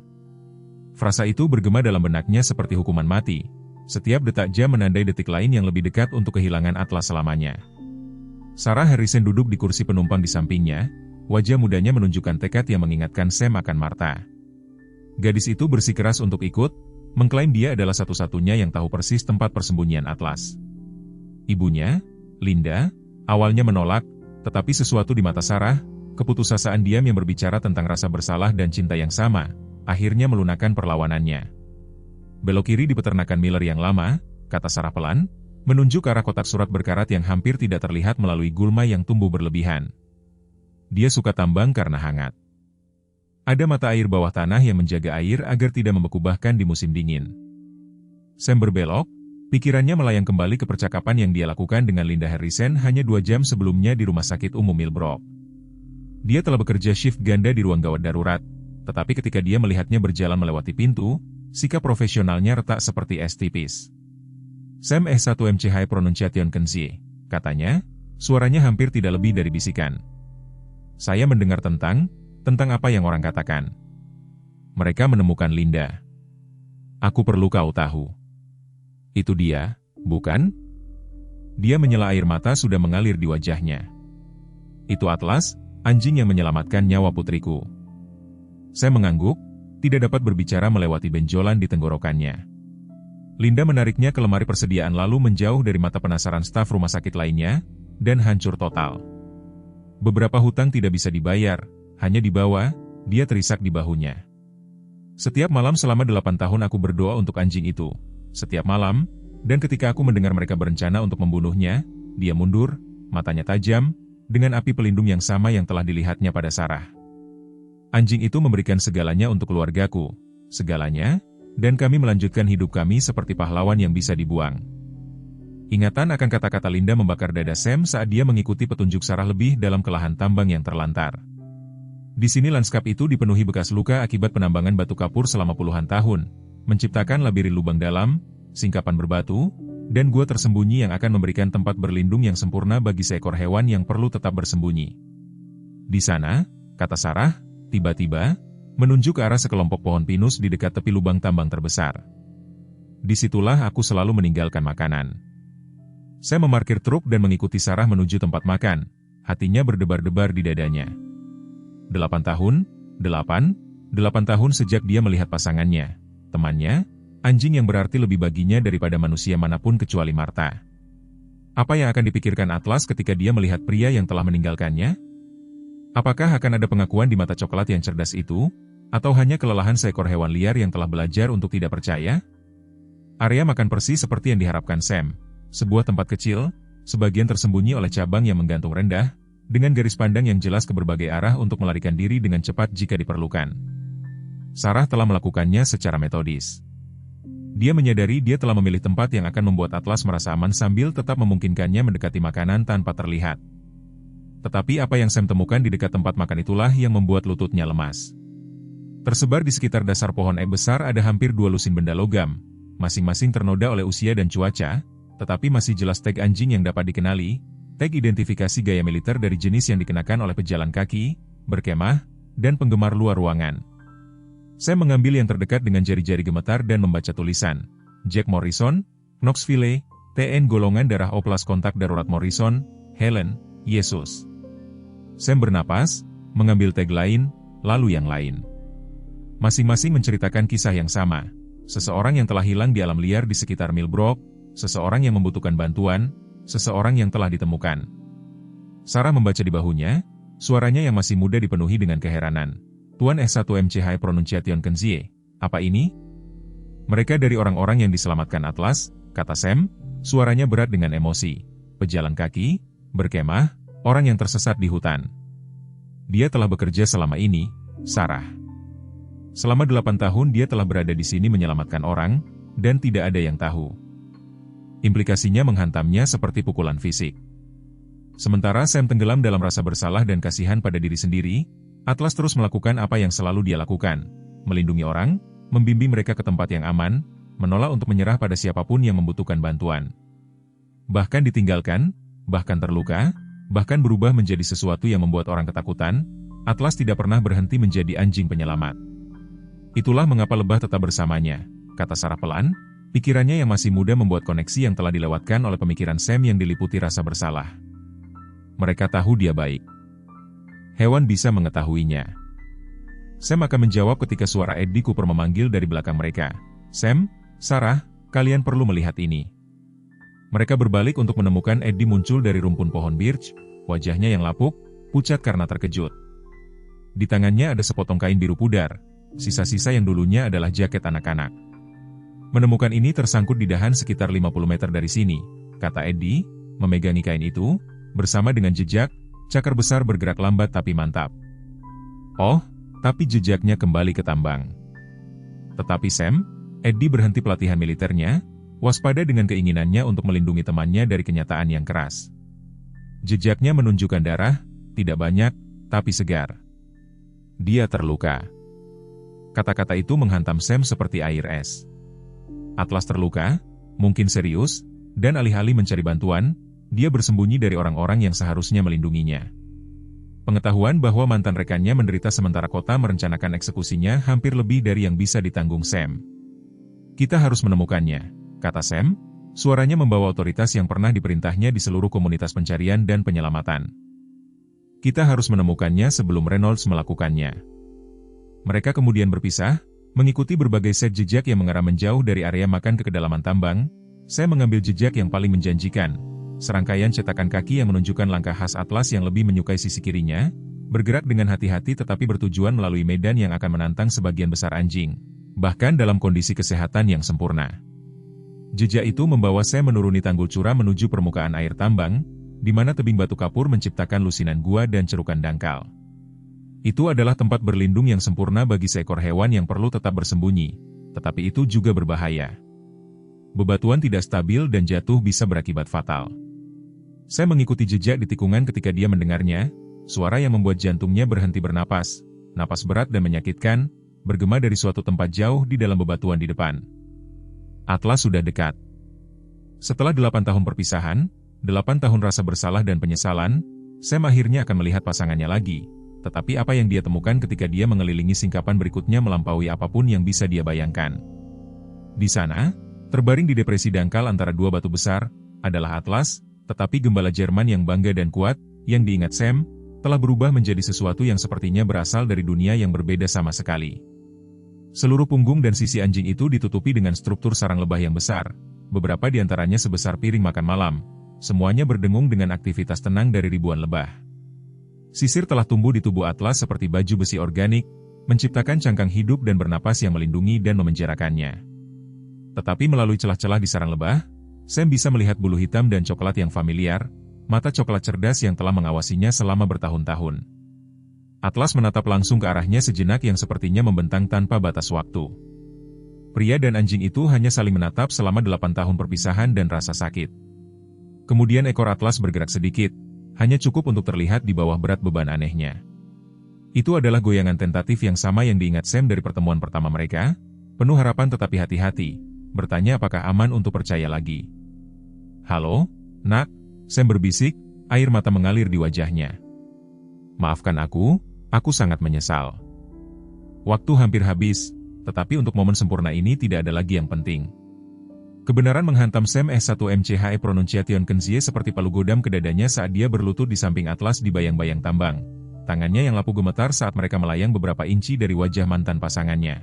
Frasa itu bergema dalam benaknya seperti hukuman mati. Setiap detak jam menandai detik lain yang lebih dekat untuk kehilangan Atlas selamanya. Sarah Harrison duduk di kursi penumpang di sampingnya, wajah mudanya menunjukkan tekad yang mengingatkan Sam akan Martha. Gadis itu bersikeras untuk ikut, mengklaim dia adalah satu-satunya yang tahu persis tempat persembunyian Atlas. Ibunya, Linda, awalnya menolak, tetapi sesuatu di mata Sarah, keputusasaan diam yang berbicara tentang rasa bersalah dan cinta yang sama, akhirnya melunakkan perlawanannya. Belok kiri di peternakan Miller yang lama, kata Sarah pelan, menunjuk ke arah kotak surat berkarat yang hampir tidak terlihat melalui gulma yang tumbuh berlebihan. Dia suka tambang karena hangat. Ada mata air bawah tanah yang menjaga air agar tidak membeku bahkan di musim dingin. Sam berbelok, pikirannya melayang kembali ke percakapan yang dia lakukan dengan Linda Harrison hanya 2 jam sebelumnya di Rumah Sakit Umum Millbrook. Dia telah bekerja shift ganda di ruang gawat darurat, tetapi ketika dia melihatnya berjalan melewati pintu, sikap profesionalnya retak seperti es tipis. Sam S1MC High Pronunciation Kenzie, katanya, suaranya hampir tidak lebih dari bisikan. Saya mendengar tentang apa yang orang katakan. Mereka menemukan Linda. Aku perlu kau tahu. Itu dia, bukan? Dia menyela air mata sudah mengalir di wajahnya. Itu Atlas, anjing yang menyelamatkan nyawa putriku. Saya mengangguk, tidak dapat berbicara melewati benjolan di tenggorokannya. Linda menariknya ke lemari persediaan lalu menjauh dari mata penasaran staf rumah sakit lainnya, dan hancur total. Beberapa hutang tidak bisa dibayar, hanya dibawa, dia terisak di bahunya. Setiap malam selama 8 tahun aku berdoa untuk anjing itu. Setiap malam, dan ketika aku mendengar mereka berencana untuk membunuhnya, dia mundur, matanya tajam, dengan api pelindung yang sama yang telah dilihatnya pada Sarah. Anjing itu memberikan segalanya untuk keluargaku, segalanya, dan kami melanjutkan hidup kami seperti pahlawan yang bisa dibuang. Ingatan akan kata-kata Linda membakar dada Sam saat dia mengikuti petunjuk Sarah lebih dalam ke lahan tambang yang terlantar. Di sini lanskap itu dipenuhi bekas luka akibat penambangan batu kapur selama puluhan tahun, menciptakan labirin lubang dalam, singkapan berbatu, dan gua tersembunyi yang akan memberikan tempat berlindung yang sempurna bagi seekor hewan yang perlu tetap bersembunyi. Di sana, kata Sarah, tiba-tiba, menunjuk ke arah sekelompok pohon pinus di dekat tepi lubang tambang terbesar. Disitulah aku selalu meninggalkan makanan. Saya memarkir truk dan mengikuti Sarah menuju tempat makan, hatinya berdebar-debar di dadanya. 8 tahun sejak dia melihat pasangannya, temannya, anjing yang berarti lebih baginya daripada manusia manapun kecuali Martha. Apa yang akan dipikirkan Atlas ketika dia melihat pria yang telah meninggalkannya? Apakah akan ada pengakuan di mata coklat yang cerdas itu? Atau hanya kelelahan seekor hewan liar yang telah belajar untuk tidak percaya? Area makan persis seperti yang diharapkan Sam. Sebuah tempat kecil, sebagian tersembunyi oleh cabang yang menggantung rendah, dengan garis pandang yang jelas ke berbagai arah untuk melarikan diri dengan cepat jika diperlukan. Sarah telah melakukannya secara metodis. Dia menyadari dia telah memilih tempat yang akan membuat Atlas merasa aman sambil tetap memungkinkannya mendekati makanan tanpa terlihat. Tetapi apa yang Sam temukan di dekat tempat makan itulah yang membuat lututnya lemas. Tersebar di sekitar dasar pohon besar ada hampir 2 lusin benda logam, masing-masing ternoda oleh usia dan cuaca, tetapi masih jelas tag anjing yang dapat dikenali, tag identifikasi gaya militer dari jenis yang dikenakan oleh pejalan kaki, berkemah, dan penggemar luar ruangan. Sam mengambil yang terdekat dengan jari-jari gemetar dan membaca tulisan, Jack Morrison, Knoxville, TN golongan darah O+ kontak darurat Morrison, Helen, Yesus. Sam bernapas, mengambil tag lain, lalu yang lain. Masing-masing menceritakan kisah yang sama. Seseorang yang telah hilang di alam liar di sekitar Millbrook, seseorang yang membutuhkan bantuan, seseorang yang telah ditemukan. Sarah membaca di bahunya, suaranya yang masih muda dipenuhi dengan keheranan. Tuan S1 MC High Pronunciation Kenzie, apa ini? Mereka dari orang-orang yang diselamatkan Atlas, kata Sam, suaranya berat dengan emosi. Pejalan kaki, berkemah, orang yang tersesat di hutan. Dia telah bekerja selama ini, Sarah. Selama 8 tahun dia telah berada di sini menyelamatkan orang, dan tidak ada yang tahu. Implikasinya menghantamnya seperti pukulan fisik. Sementara Sam tenggelam dalam rasa bersalah dan kasihan pada diri sendiri, Atlas terus melakukan apa yang selalu dia lakukan, melindungi orang, membimbing mereka ke tempat yang aman, menolak untuk menyerah pada siapapun yang membutuhkan bantuan. Bahkan ditinggalkan, bahkan terluka, bahkan berubah menjadi sesuatu yang membuat orang ketakutan, Atlas tidak pernah berhenti menjadi anjing penyelamat. Itulah mengapa lebah tetap bersamanya, kata Sarah pelan, pikirannya yang masih muda membuat koneksi yang telah dilewatkan oleh pemikiran Sam yang diliputi rasa bersalah. Mereka tahu dia baik. Hewan bisa mengetahuinya. Sam akan menjawab ketika suara Eddie Cooper memanggil dari belakang mereka. Sam, Sarah, kalian perlu melihat ini. Mereka berbalik untuk menemukan Eddie muncul dari rumpun pohon birch, wajahnya yang lapuk, pucat karena terkejut. Di tangannya ada sepotong kain biru pudar, sisa-sisa yang dulunya adalah jaket anak-anak. Menemukan ini tersangkut di dahan sekitar 50 meter dari sini, kata Eddie, memegangi kain itu, bersama dengan jejak, cakar besar bergerak lambat tapi mantap. Oh, tapi jejaknya kembali ke tambang. Tetapi Sam, Eddie berhenti pelatihan militernya, waspada dengan keinginannya untuk melindungi temannya dari kenyataan yang keras. Jejaknya menunjukkan darah, tidak banyak, tapi segar. Dia terluka. Kata-kata itu menghantam Sam seperti air es. Atlas terluka, mungkin serius, dan alih-alih mencari bantuan, dia bersembunyi dari orang-orang yang seharusnya melindunginya. Pengetahuan bahwa mantan rekannya menderita sementara kota merencanakan eksekusinya hampir lebih dari yang bisa ditanggung Sam. Kita harus menemukannya, kata Sam, suaranya membawa otoritas yang pernah diperintahnya di seluruh komunitas pencarian dan penyelamatan. Kita harus menemukannya sebelum Reynolds melakukannya. Mereka kemudian berpisah, mengikuti berbagai set jejak yang mengarah menjauh dari area makan ke kedalaman tambang. Saya mengambil jejak yang paling menjanjikan, serangkaian cetakan kaki yang menunjukkan langkah khas Atlas yang lebih menyukai sisi kirinya, bergerak dengan hati-hati tetapi bertujuan melalui medan yang akan menantang sebagian besar anjing, bahkan dalam kondisi kesehatan yang sempurna. Jejak itu membawa saya menuruni tanggul curam menuju permukaan air tambang, di mana tebing batu kapur menciptakan lusinan gua dan cerukan dangkal. Itu adalah tempat berlindung yang sempurna bagi seekor hewan yang perlu tetap bersembunyi, tetapi itu juga berbahaya. Bebatuan tidak stabil dan jatuh bisa berakibat fatal. Saya mengikuti jejak di tikungan ketika dia mendengarnya, suara yang membuat jantungnya berhenti bernapas, napas berat dan menyakitkan, bergema dari suatu tempat jauh di dalam bebatuan di depan. Atlas sudah dekat. Setelah 8 tahun perpisahan, 8 tahun rasa bersalah dan penyesalan, Sam akhirnya akan melihat pasangannya lagi. Tetapi apa yang dia temukan ketika dia mengelilingi singkapan berikutnya melampaui apapun yang bisa dia bayangkan. Di sana, terbaring di depresi dangkal antara dua batu besar, adalah Atlas, tetapi gembala Jerman yang bangga dan kuat, yang diingat Sam, telah berubah menjadi sesuatu yang sepertinya berasal dari dunia yang berbeda sama sekali. Seluruh punggung dan sisi anjing itu ditutupi dengan struktur sarang lebah yang besar, beberapa di antaranya sebesar piring makan malam, semuanya berdengung dengan aktivitas tenang dari ribuan lebah. Sisir telah tumbuh di tubuh Atlas seperti baju besi organik, menciptakan cangkang hidup dan bernapas yang melindungi dan memenjarakannya. Tetapi melalui celah-celah di sarang lebah, Sam bisa melihat bulu hitam dan coklat yang familiar, mata coklat cerdas yang telah mengawasinya selama bertahun-tahun. Atlas menatap langsung ke arahnya sejenak yang sepertinya membentang tanpa batas waktu. Pria dan anjing itu hanya saling menatap selama 8 tahun perpisahan dan rasa sakit. Kemudian ekor Atlas bergerak sedikit, hanya cukup untuk terlihat di bawah berat beban anehnya. Itu adalah goyangan tentatif yang sama yang diingat Sam dari pertemuan pertama mereka, penuh harapan tetapi hati-hati, bertanya apakah aman untuk percaya lagi. "Halo, nak," Sam berbisik, air mata mengalir di wajahnya. "Maafkan aku sangat menyesal. Waktu hampir habis, tetapi untuk momen sempurna ini tidak ada lagi yang penting." Kebenaran menghantam Sam S1MCHE Pronunciation Kenzie seperti palu godam ke dadanya saat dia berlutut di samping Atlas di bayang-bayang tambang. Tangannya yang lapu gemetar saat mereka melayang beberapa inci dari wajah mantan pasangannya.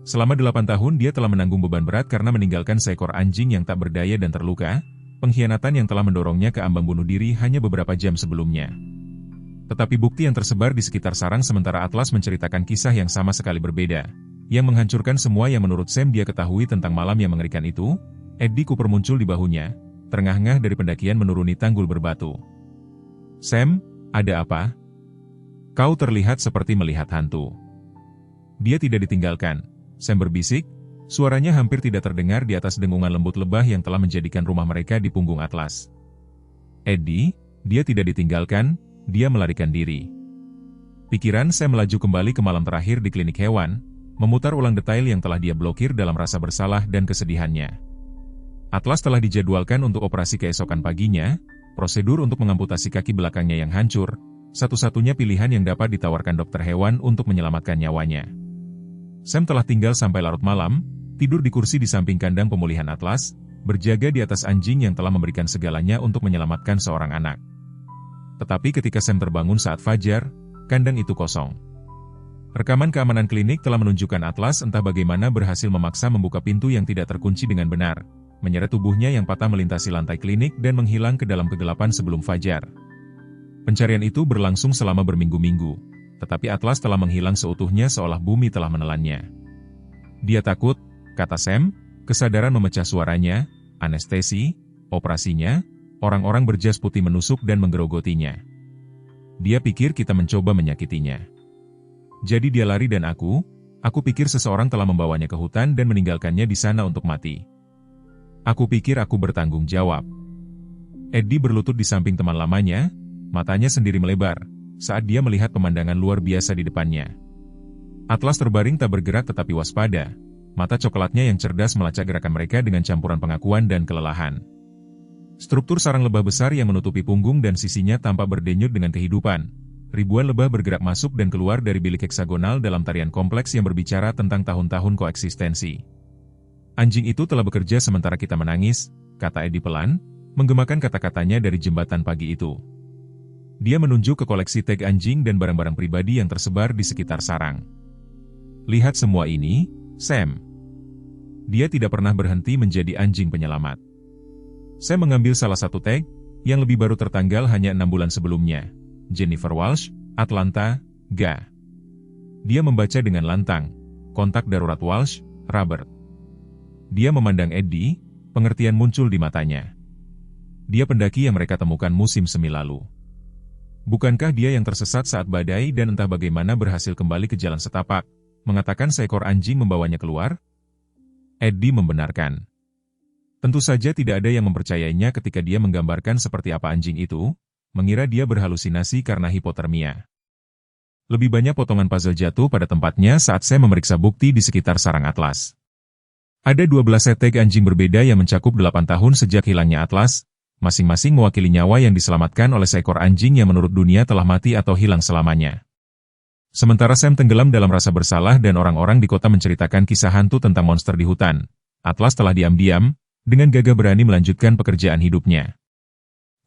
Selama 8 tahun dia telah menanggung beban berat karena meninggalkan seekor anjing yang tak berdaya dan terluka, pengkhianatan yang telah mendorongnya ke ambang bunuh diri hanya beberapa jam sebelumnya. Tetapi bukti yang tersebar di sekitar sarang sementara Atlas menceritakan kisah yang sama sekali berbeda, yang menghancurkan semua yang menurut Sam dia ketahui tentang malam yang mengerikan itu. Eddie Cooper muncul di bahunya, terengah-engah dari pendakian menuruni tanggul berbatu. "Sam, ada apa? Kau terlihat seperti melihat hantu." "Dia tidak ditinggalkan," Sam berbisik, suaranya hampir tidak terdengar di atas dengungan lembut lebah yang telah menjadikan rumah mereka di punggung Atlas. "Eddie, dia tidak ditinggalkan, dia melarikan diri." Pikiran Sam melaju kembali ke malam terakhir di klinik hewan, memutar ulang detail yang telah dia blokir dalam rasa bersalah dan kesedihannya. Atlas telah dijadwalkan untuk operasi keesokan paginya, prosedur untuk mengamputasi kaki belakangnya yang hancur, satu-satunya pilihan yang dapat ditawarkan dokter hewan untuk menyelamatkan nyawanya. Sam telah tinggal sampai larut malam, tidur di kursi di samping kandang pemulihan Atlas, berjaga di atas anjing yang telah memberikan segalanya untuk menyelamatkan seorang anak. Tetapi ketika Sam terbangun saat fajar, kandang itu kosong. Rekaman keamanan klinik telah menunjukkan Atlas entah bagaimana berhasil memaksa membuka pintu yang tidak terkunci dengan benar, menyeret tubuhnya yang patah melintasi lantai klinik dan menghilang ke dalam kegelapan sebelum fajar. Pencarian itu berlangsung selama berminggu-minggu, tetapi Atlas telah menghilang seutuhnya seolah bumi telah menelannya. "Dia takut," kata Sam, kesadaran memecah suaranya, "anestesi, operasinya, orang-orang berjas putih menusuk dan menggerogotinya. Dia pikir kita mencoba menyakitinya. Jadi dia lari dan aku pikir seseorang telah membawanya ke hutan dan meninggalkannya di sana untuk mati. Aku pikir aku bertanggung jawab." Eddie berlutut di samping teman lamanya, matanya sendiri melebar, saat dia melihat pemandangan luar biasa di depannya. Atlas terbaring tak bergerak tetapi waspada, mata coklatnya yang cerdas melacak gerakan mereka dengan campuran pengakuan dan kelelahan. Struktur sarang lebah besar yang menutupi punggung dan sisinya tampak berdenyut dengan kehidupan. Ribuan lebah bergerak masuk dan keluar dari bilik heksagonal dalam tarian kompleks yang berbicara tentang tahun-tahun koeksistensi. "Anjing itu telah bekerja sementara kita menangis," kata Eddie pelan, menggemakan kata-katanya dari jembatan pagi itu. Dia menunjuk ke koleksi tag anjing dan barang-barang pribadi yang tersebar di sekitar sarang. "Lihat semua ini, Sam. Dia tidak pernah berhenti menjadi anjing penyelamat." Sam mengambil salah satu tag, yang lebih baru tertanggal hanya 6 bulan sebelumnya. Jennifer Walsh, Atlanta, GA. Dia membaca dengan lantang, "Kontak darurat Walsh, Robert." Dia memandang Eddie, pengertian muncul di matanya. Dia pendaki yang mereka temukan musim semi lalu. Bukankah dia yang tersesat saat badai dan entah bagaimana berhasil kembali ke jalan setapak, mengatakan seekor anjing membawanya keluar? Eddie membenarkan. Tentu saja tidak ada yang mempercayainya ketika dia menggambarkan seperti apa anjing itu, mengira dia berhalusinasi karena hipotermia. Lebih banyak potongan puzzle jatuh pada tempatnya saat saya memeriksa bukti di sekitar sarang Atlas. Ada 12 set tag anjing berbeda yang mencakup 8 tahun sejak hilangnya Atlas, masing-masing mewakili nyawa yang diselamatkan oleh seekor anjing yang menurut dunia telah mati atau hilang selamanya. Sementara Sam tenggelam dalam rasa bersalah dan orang-orang di kota menceritakan kisah hantu tentang monster di hutan, Atlas telah diam-diam, dengan gagah berani melanjutkan pekerjaan hidupnya.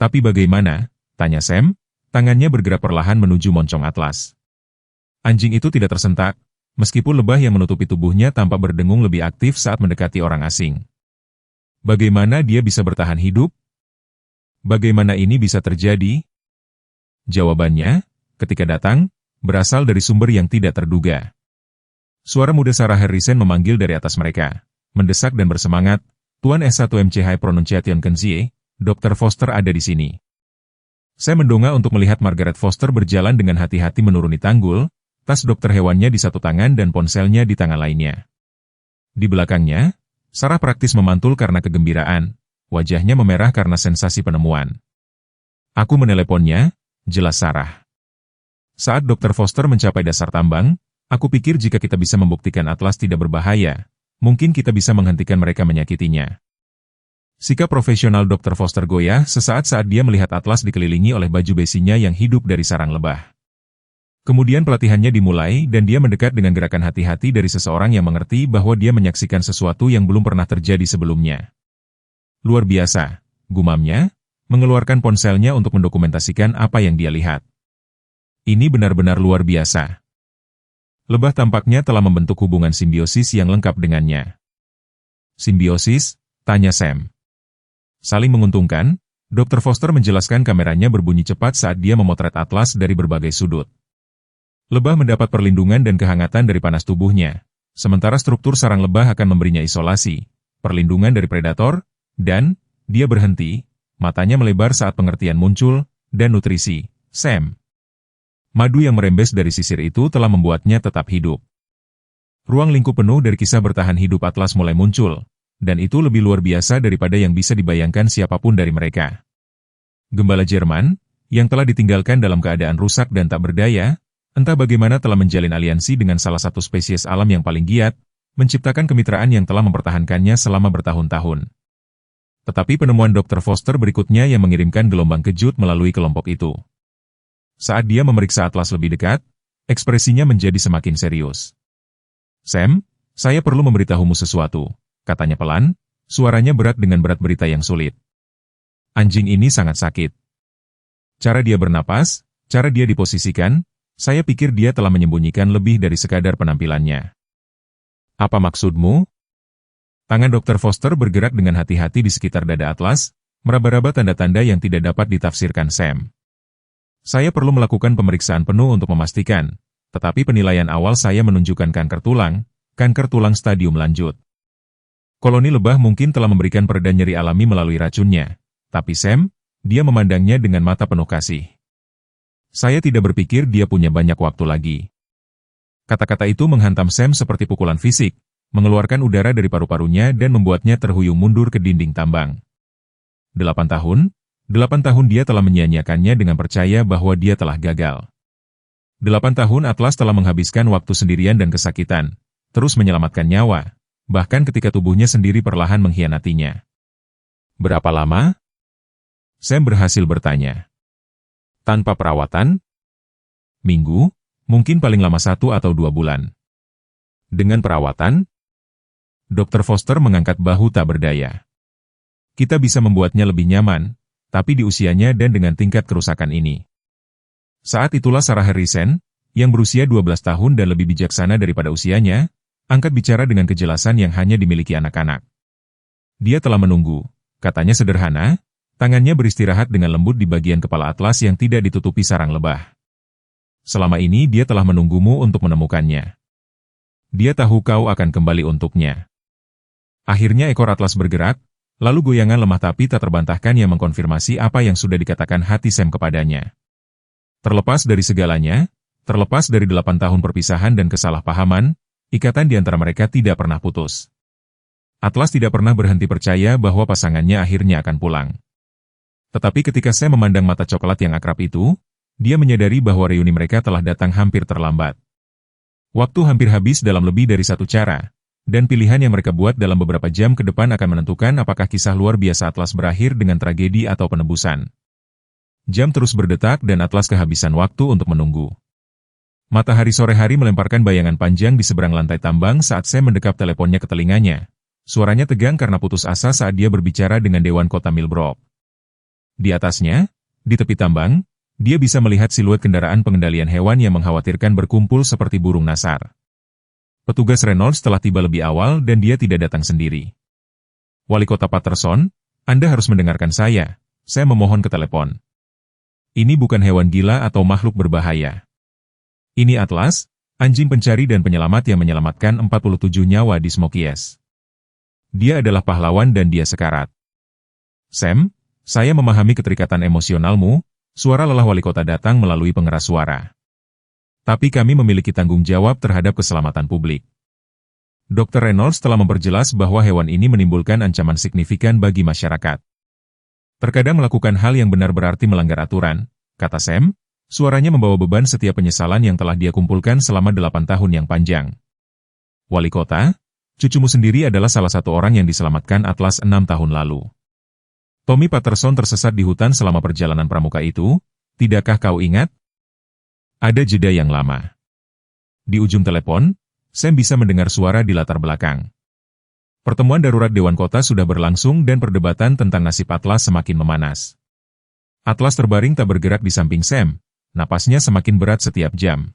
"Tapi bagaimana?" tanya Sam, tangannya bergerak perlahan menuju moncong Atlas. Anjing itu tidak tersentak, meskipun lebah yang menutupi tubuhnya tampak berdengung lebih aktif saat mendekati orang asing. "Bagaimana dia bisa bertahan hidup?" Bagaimana ini bisa terjadi? Jawabannya, ketika datang, berasal dari sumber yang tidak terduga. Suara muda Sarah Harrison memanggil dari atas mereka, mendesak dan bersemangat, Tuan S1 MC High Pronunciation Kenzie, Dr. Foster ada di sini. Saya mendongak untuk melihat Margaret Foster berjalan dengan hati-hati menuruni tanggul, tas dokter hewannya di satu tangan dan ponselnya di tangan lainnya. Di belakangnya, Sarah praktis memantul karena kegembiraan, wajahnya memerah karena sensasi penemuan. Aku meneleponnya, jelas Sarah. Saat Dr. Foster mencapai dasar tambang, aku pikir jika kita bisa membuktikan Atlas tidak berbahaya, mungkin kita bisa menghentikan mereka menyakitinya. Sikap profesional Dr. Foster goyah sesaat saat dia melihat Atlas dikelilingi oleh baju besinya yang hidup dari sarang lebah. Kemudian pelatihannya dimulai dan dia mendekat dengan gerakan hati-hati dari seseorang yang mengerti bahwa dia menyaksikan sesuatu yang belum pernah terjadi sebelumnya. Luar biasa, gumamnya, mengeluarkan ponselnya untuk mendokumentasikan apa yang dia lihat. Ini benar-benar luar biasa. Lebah tampaknya telah membentuk hubungan simbiosis yang lengkap dengannya. Simbiosis? Tanya Sam. Saling menguntungkan, Dr. Foster menjelaskan kameranya berbunyi cepat saat dia memotret Atlas dari berbagai sudut. Lebah mendapat perlindungan dan kehangatan dari panas tubuhnya, sementara struktur sarang lebah akan memberinya isolasi, perlindungan dari predator, dan, dia berhenti, matanya melebar saat pengertian muncul, dan nutrisi, Sam. Madu yang merembes dari sisir itu telah membuatnya tetap hidup. Ruang lingkup penuh dari kisah bertahan hidup Atlas mulai muncul, dan itu lebih luar biasa daripada yang bisa dibayangkan siapapun dari mereka. Gembala Jerman, yang telah ditinggalkan dalam keadaan rusak dan tak berdaya, entah bagaimana telah menjalin aliansi dengan salah satu spesies alam yang paling giat, menciptakan kemitraan yang telah mempertahankannya selama bertahun-tahun. Tetapi penemuan Dr. Foster berikutnya yang mengirimkan gelombang kejut melalui kelompok itu. Saat dia memeriksa Atlas lebih dekat, ekspresinya menjadi semakin serius. Sam, saya perlu memberitahumu sesuatu, katanya pelan, suaranya berat dengan berat berita yang sulit. Anjing ini sangat sakit. Cara dia bernapas, cara dia diposisikan, saya pikir dia telah menyembunyikan lebih dari sekadar penampilannya. Apa maksudmu? Tangan Dr. Foster bergerak dengan hati-hati di sekitar dada Atlas, meraba-raba tanda-tanda yang tidak dapat ditafsirkan Sam. Saya perlu melakukan pemeriksaan penuh untuk memastikan, tetapi penilaian awal saya menunjukkan kanker tulang stadium lanjut. Koloni lebah mungkin telah memberikan pereda nyeri alami melalui racunnya, tapi Sam, dia memandangnya dengan mata penuh kasih. Saya tidak berpikir dia punya banyak waktu lagi. Kata-kata itu menghantam Sam seperti pukulan fisik, mengeluarkan udara dari paru-parunya dan membuatnya terhuyung mundur ke dinding tambang. 8 tahun dia telah menyia-nyiakannya dengan percaya bahwa dia telah gagal. 8 tahun Atlas telah menghabiskan waktu sendirian dan kesakitan, terus menyelamatkan nyawa, bahkan ketika tubuhnya sendiri perlahan mengkhianatinya. Berapa lama? Sam berhasil bertanya. Tanpa perawatan? Minggu, mungkin paling lama 1 atau 2 bulan. Dengan perawatan? Dr. Foster mengangkat bahu tak berdaya. Kita bisa membuatnya lebih nyaman, tapi di usianya dan dengan tingkat kerusakan ini. Saat itulah Sarah Harrison, yang berusia 12 tahun dan lebih bijaksana daripada usianya, angkat bicara dengan kejelasan yang hanya dimiliki anak-anak. Dia telah menunggu, katanya sederhana, tangannya beristirahat dengan lembut di bagian kepala Atlas yang tidak ditutupi sarang lebah. Selama ini dia telah menunggumu untuk menemukannya. Dia tahu kau akan kembali untuknya. Akhirnya ekor Atlas bergerak, lalu goyangan lemah tapi tak terbantahkan yang mengkonfirmasi apa yang sudah dikatakan hati Sam kepadanya. Terlepas dari segalanya, terlepas dari 8 tahun perpisahan dan kesalahpahaman, ikatan di antara mereka tidak pernah putus. Atlas tidak pernah berhenti percaya bahwa pasangannya akhirnya akan pulang. Tetapi ketika Sam memandang mata coklat yang akrab itu, dia menyadari bahwa reuni mereka telah datang hampir terlambat. Waktu hampir habis dalam lebih dari satu cara, dan pilihan yang mereka buat dalam beberapa jam ke depan akan menentukan apakah kisah luar biasa Atlas berakhir dengan tragedi atau penebusan. Jam terus berdetak dan Atlas kehabisan waktu untuk menunggu. Matahari sore hari melemparkan bayangan panjang di seberang lantai tambang saat Sam mendekap teleponnya ke telinganya. Suaranya tegang karena putus asa saat dia berbicara dengan Dewan Kota Millbrook. Di atasnya, di tepi tambang, dia bisa melihat siluet kendaraan pengendalian hewan yang mengkhawatirkan berkumpul seperti burung nasar. Petugas Reynolds telah tiba lebih awal dan dia tidak datang sendiri. Wali Kota Patterson, Anda harus mendengarkan saya, Sam memohon ke telepon. Ini bukan hewan gila atau makhluk berbahaya. Ini Atlas, anjing pencari dan penyelamat yang menyelamatkan 47 nyawa di Smokies. Dia adalah pahlawan dan dia sekarat. Sam, saya memahami keterikatan emosionalmu, suara lelah wali kota datang melalui pengeras suara. Tapi kami memiliki tanggung jawab terhadap keselamatan publik. Dr. Reynolds telah memperjelas bahwa hewan ini menimbulkan ancaman signifikan bagi masyarakat. Terkadang melakukan hal yang benar berarti melanggar aturan, kata Sam, suaranya membawa beban setiap penyesalan yang telah dia kumpulkan selama 8 tahun yang panjang. Wali kota, cucumu sendiri adalah salah satu orang yang diselamatkan Atlas 6 tahun lalu. Tommy Patterson tersesat di hutan selama perjalanan pramuka itu, tidakkah kau ingat? Ada jeda yang lama. Di ujung telepon, Sam bisa mendengar suara di latar belakang. Pertemuan darurat Dewan Kota sudah berlangsung dan perdebatan tentang nasib Atlas semakin memanas. Atlas terbaring tak bergerak di samping Sam, napasnya semakin berat setiap jam.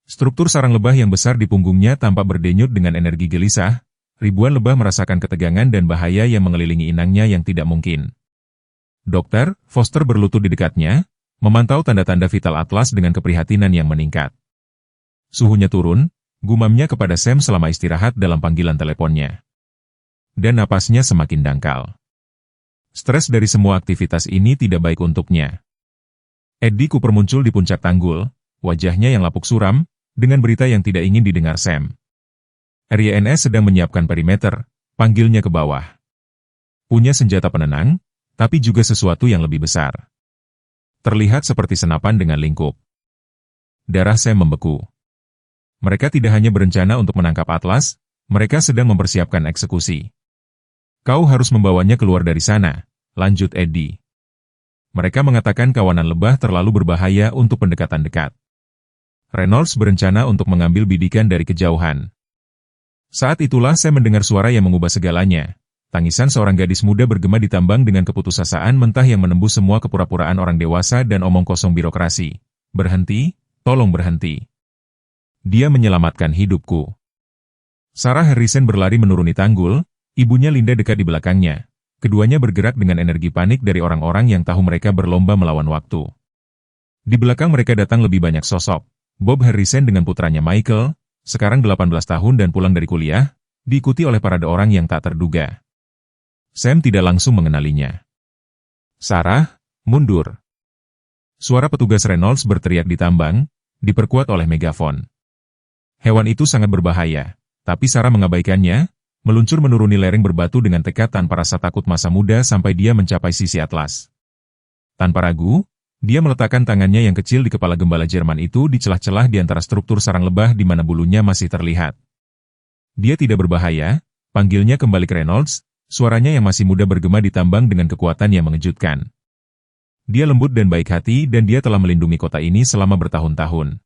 Struktur sarang lebah yang besar di punggungnya tampak berdenyut dengan energi gelisah, ribuan lebah merasakan ketegangan dan bahaya yang mengelilingi inangnya yang tidak mungkin. Dokter, Foster berlutut di dekatnya, memantau tanda-tanda vital Atlas dengan keprihatinan yang meningkat. Suhunya turun, gumamnya kepada Sam selama istirahat dalam panggilan teleponnya. Dan napasnya semakin dangkal. Stres dari semua aktivitas ini tidak baik untuknya. Eddie Cooper muncul di puncak tanggul, wajahnya yang lapuk suram, dengan berita yang tidak ingin didengar Sam. RYNS sedang menyiapkan perimeter, panggilnya ke bawah. Punya senjata penenang, tapi juga sesuatu yang lebih besar. Terlihat seperti senapan dengan lingkup. Darah Sam membeku. Mereka tidak hanya berencana untuk menangkap Atlas, mereka sedang mempersiapkan eksekusi. Kau harus membawanya keluar dari sana, lanjut Eddie. Mereka mengatakan kawanan lebah terlalu berbahaya untuk pendekatan dekat. Reynolds berencana untuk mengambil bidikan dari kejauhan. Saat itulah Sam mendengar suara yang mengubah segalanya. Tangisan seorang gadis muda bergema di tambang dengan keputusasaan mentah yang menembus semua kepura-puraan orang dewasa dan omong kosong birokrasi. Berhenti, tolong berhenti. Dia menyelamatkan hidupku. Sarah Harrison berlari menuruni tanggul, ibunya Linda dekat di belakangnya. Keduanya bergerak dengan energi panik dari orang-orang yang tahu mereka berlomba melawan waktu. Di belakang mereka datang lebih banyak sosok. Bob Harrison dengan putranya Michael, sekarang 18 tahun dan pulang dari kuliah, diikuti oleh parade orang yang tak terduga. Sam tidak langsung mengenalinya. Sarah, mundur. Suara petugas Reynolds berteriak di tambang, diperkuat oleh megafon. Hewan itu sangat berbahaya, tapi Sarah mengabaikannya, meluncur menuruni lereng berbatu dengan tekad tanpa rasa takut masa muda sampai dia mencapai sisi Atlas. Tanpa ragu, dia meletakkan tangannya yang kecil di kepala gembala Jerman itu di celah-celah di antara struktur sarang lebah di mana bulunya masih terlihat. Dia tidak berbahaya, panggilnya kembali ke Reynolds. Suaranya yang masih muda bergema di tambang dengan kekuatan yang mengejutkan. Dia lembut dan baik hati dan dia telah melindungi kota ini selama bertahun-tahun.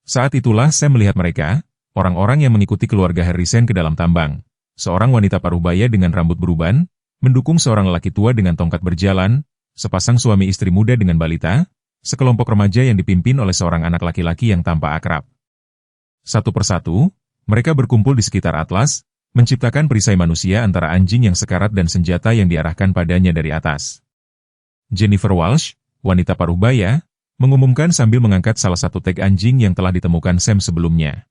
Saat itulah Sam melihat mereka, orang-orang yang mengikuti keluarga Harrison ke dalam tambang. Seorang wanita parubaya dengan rambut beruban, mendukung seorang lelaki tua dengan tongkat berjalan, sepasang suami istri muda dengan balita, sekelompok remaja yang dipimpin oleh seorang anak laki-laki yang tampak akrab. Satu persatu, mereka berkumpul di sekitar Atlas, menciptakan perisai manusia antara anjing yang sekarat dan senjata yang diarahkan padanya dari atas. Jennifer Walsh, wanita parubaya, mengumumkan sambil mengangkat salah satu tag anjing yang telah ditemukan Sam sebelumnya.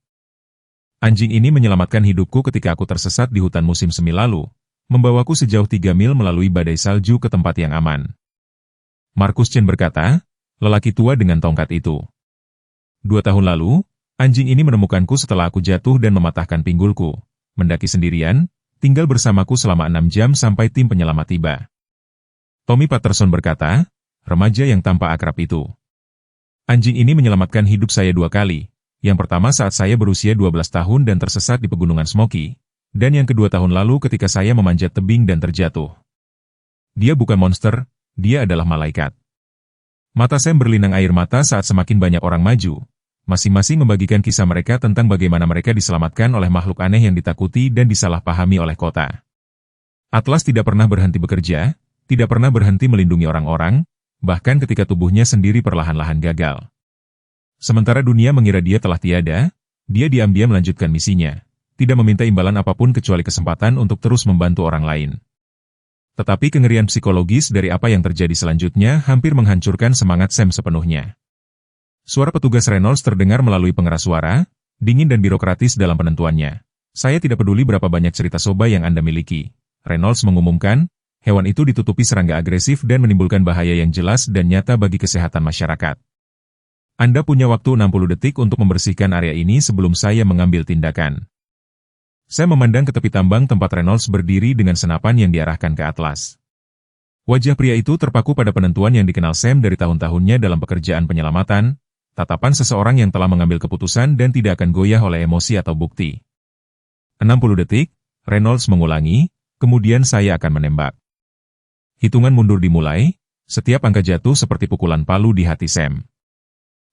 Anjing ini menyelamatkan hidupku ketika aku tersesat di hutan musim semi lalu, membawaku sejauh 3 mil melalui badai salju ke tempat yang aman. Marcus Chen berkata, lelaki tua dengan tongkat itu. 2 tahun lalu, anjing ini menemukanku setelah aku jatuh dan mematahkan pinggulku. Mendaki sendirian, tinggal bersamaku selama 6 jam sampai tim penyelamat tiba. Tommy Patterson berkata, remaja yang tampak akrab itu. Anjing ini menyelamatkan hidup saya 2 kali. Yang pertama saat saya berusia 12 tahun dan tersesat di pegunungan Smoky, dan yang kedua tahun lalu ketika saya memanjat tebing dan terjatuh. Dia bukan monster, dia adalah malaikat. Mata Sam berlinang air mata saat semakin banyak orang maju. Masing-masing membagikan kisah mereka tentang bagaimana mereka diselamatkan oleh makhluk aneh yang ditakuti dan disalahpahami oleh kota. Atlas tidak pernah berhenti bekerja, tidak pernah berhenti melindungi orang-orang, bahkan ketika tubuhnya sendiri perlahan-lahan gagal. Sementara dunia mengira dia telah tiada, dia diam-diam melanjutkan misinya, tidak meminta imbalan apapun kecuali kesempatan untuk terus membantu orang lain. Tetapi kengerian psikologis dari apa yang terjadi selanjutnya hampir menghancurkan semangat Sam sepenuhnya. Suara petugas Reynolds terdengar melalui pengeras suara, dingin dan birokratis dalam penentuannya. Saya tidak peduli berapa banyak cerita soba yang Anda miliki. Reynolds mengumumkan, hewan itu ditutupi serangga agresif dan menimbulkan bahaya yang jelas dan nyata bagi kesehatan masyarakat. Anda punya waktu 60 detik untuk membersihkan area ini sebelum saya mengambil tindakan. Saya memandang ke tepi tambang tempat Reynolds berdiri dengan senapan yang diarahkan ke atlas. Wajah pria itu terpaku pada penentuan yang dikenal Sam dari tahun-tahunnya dalam pekerjaan penyelamatan, tatapan seseorang yang telah mengambil keputusan dan tidak akan goyah oleh emosi atau bukti. 60 detik, Reynolds mengulangi, kemudian saya akan menembak. Hitungan mundur dimulai, setiap angka jatuh seperti pukulan palu di hati Sam.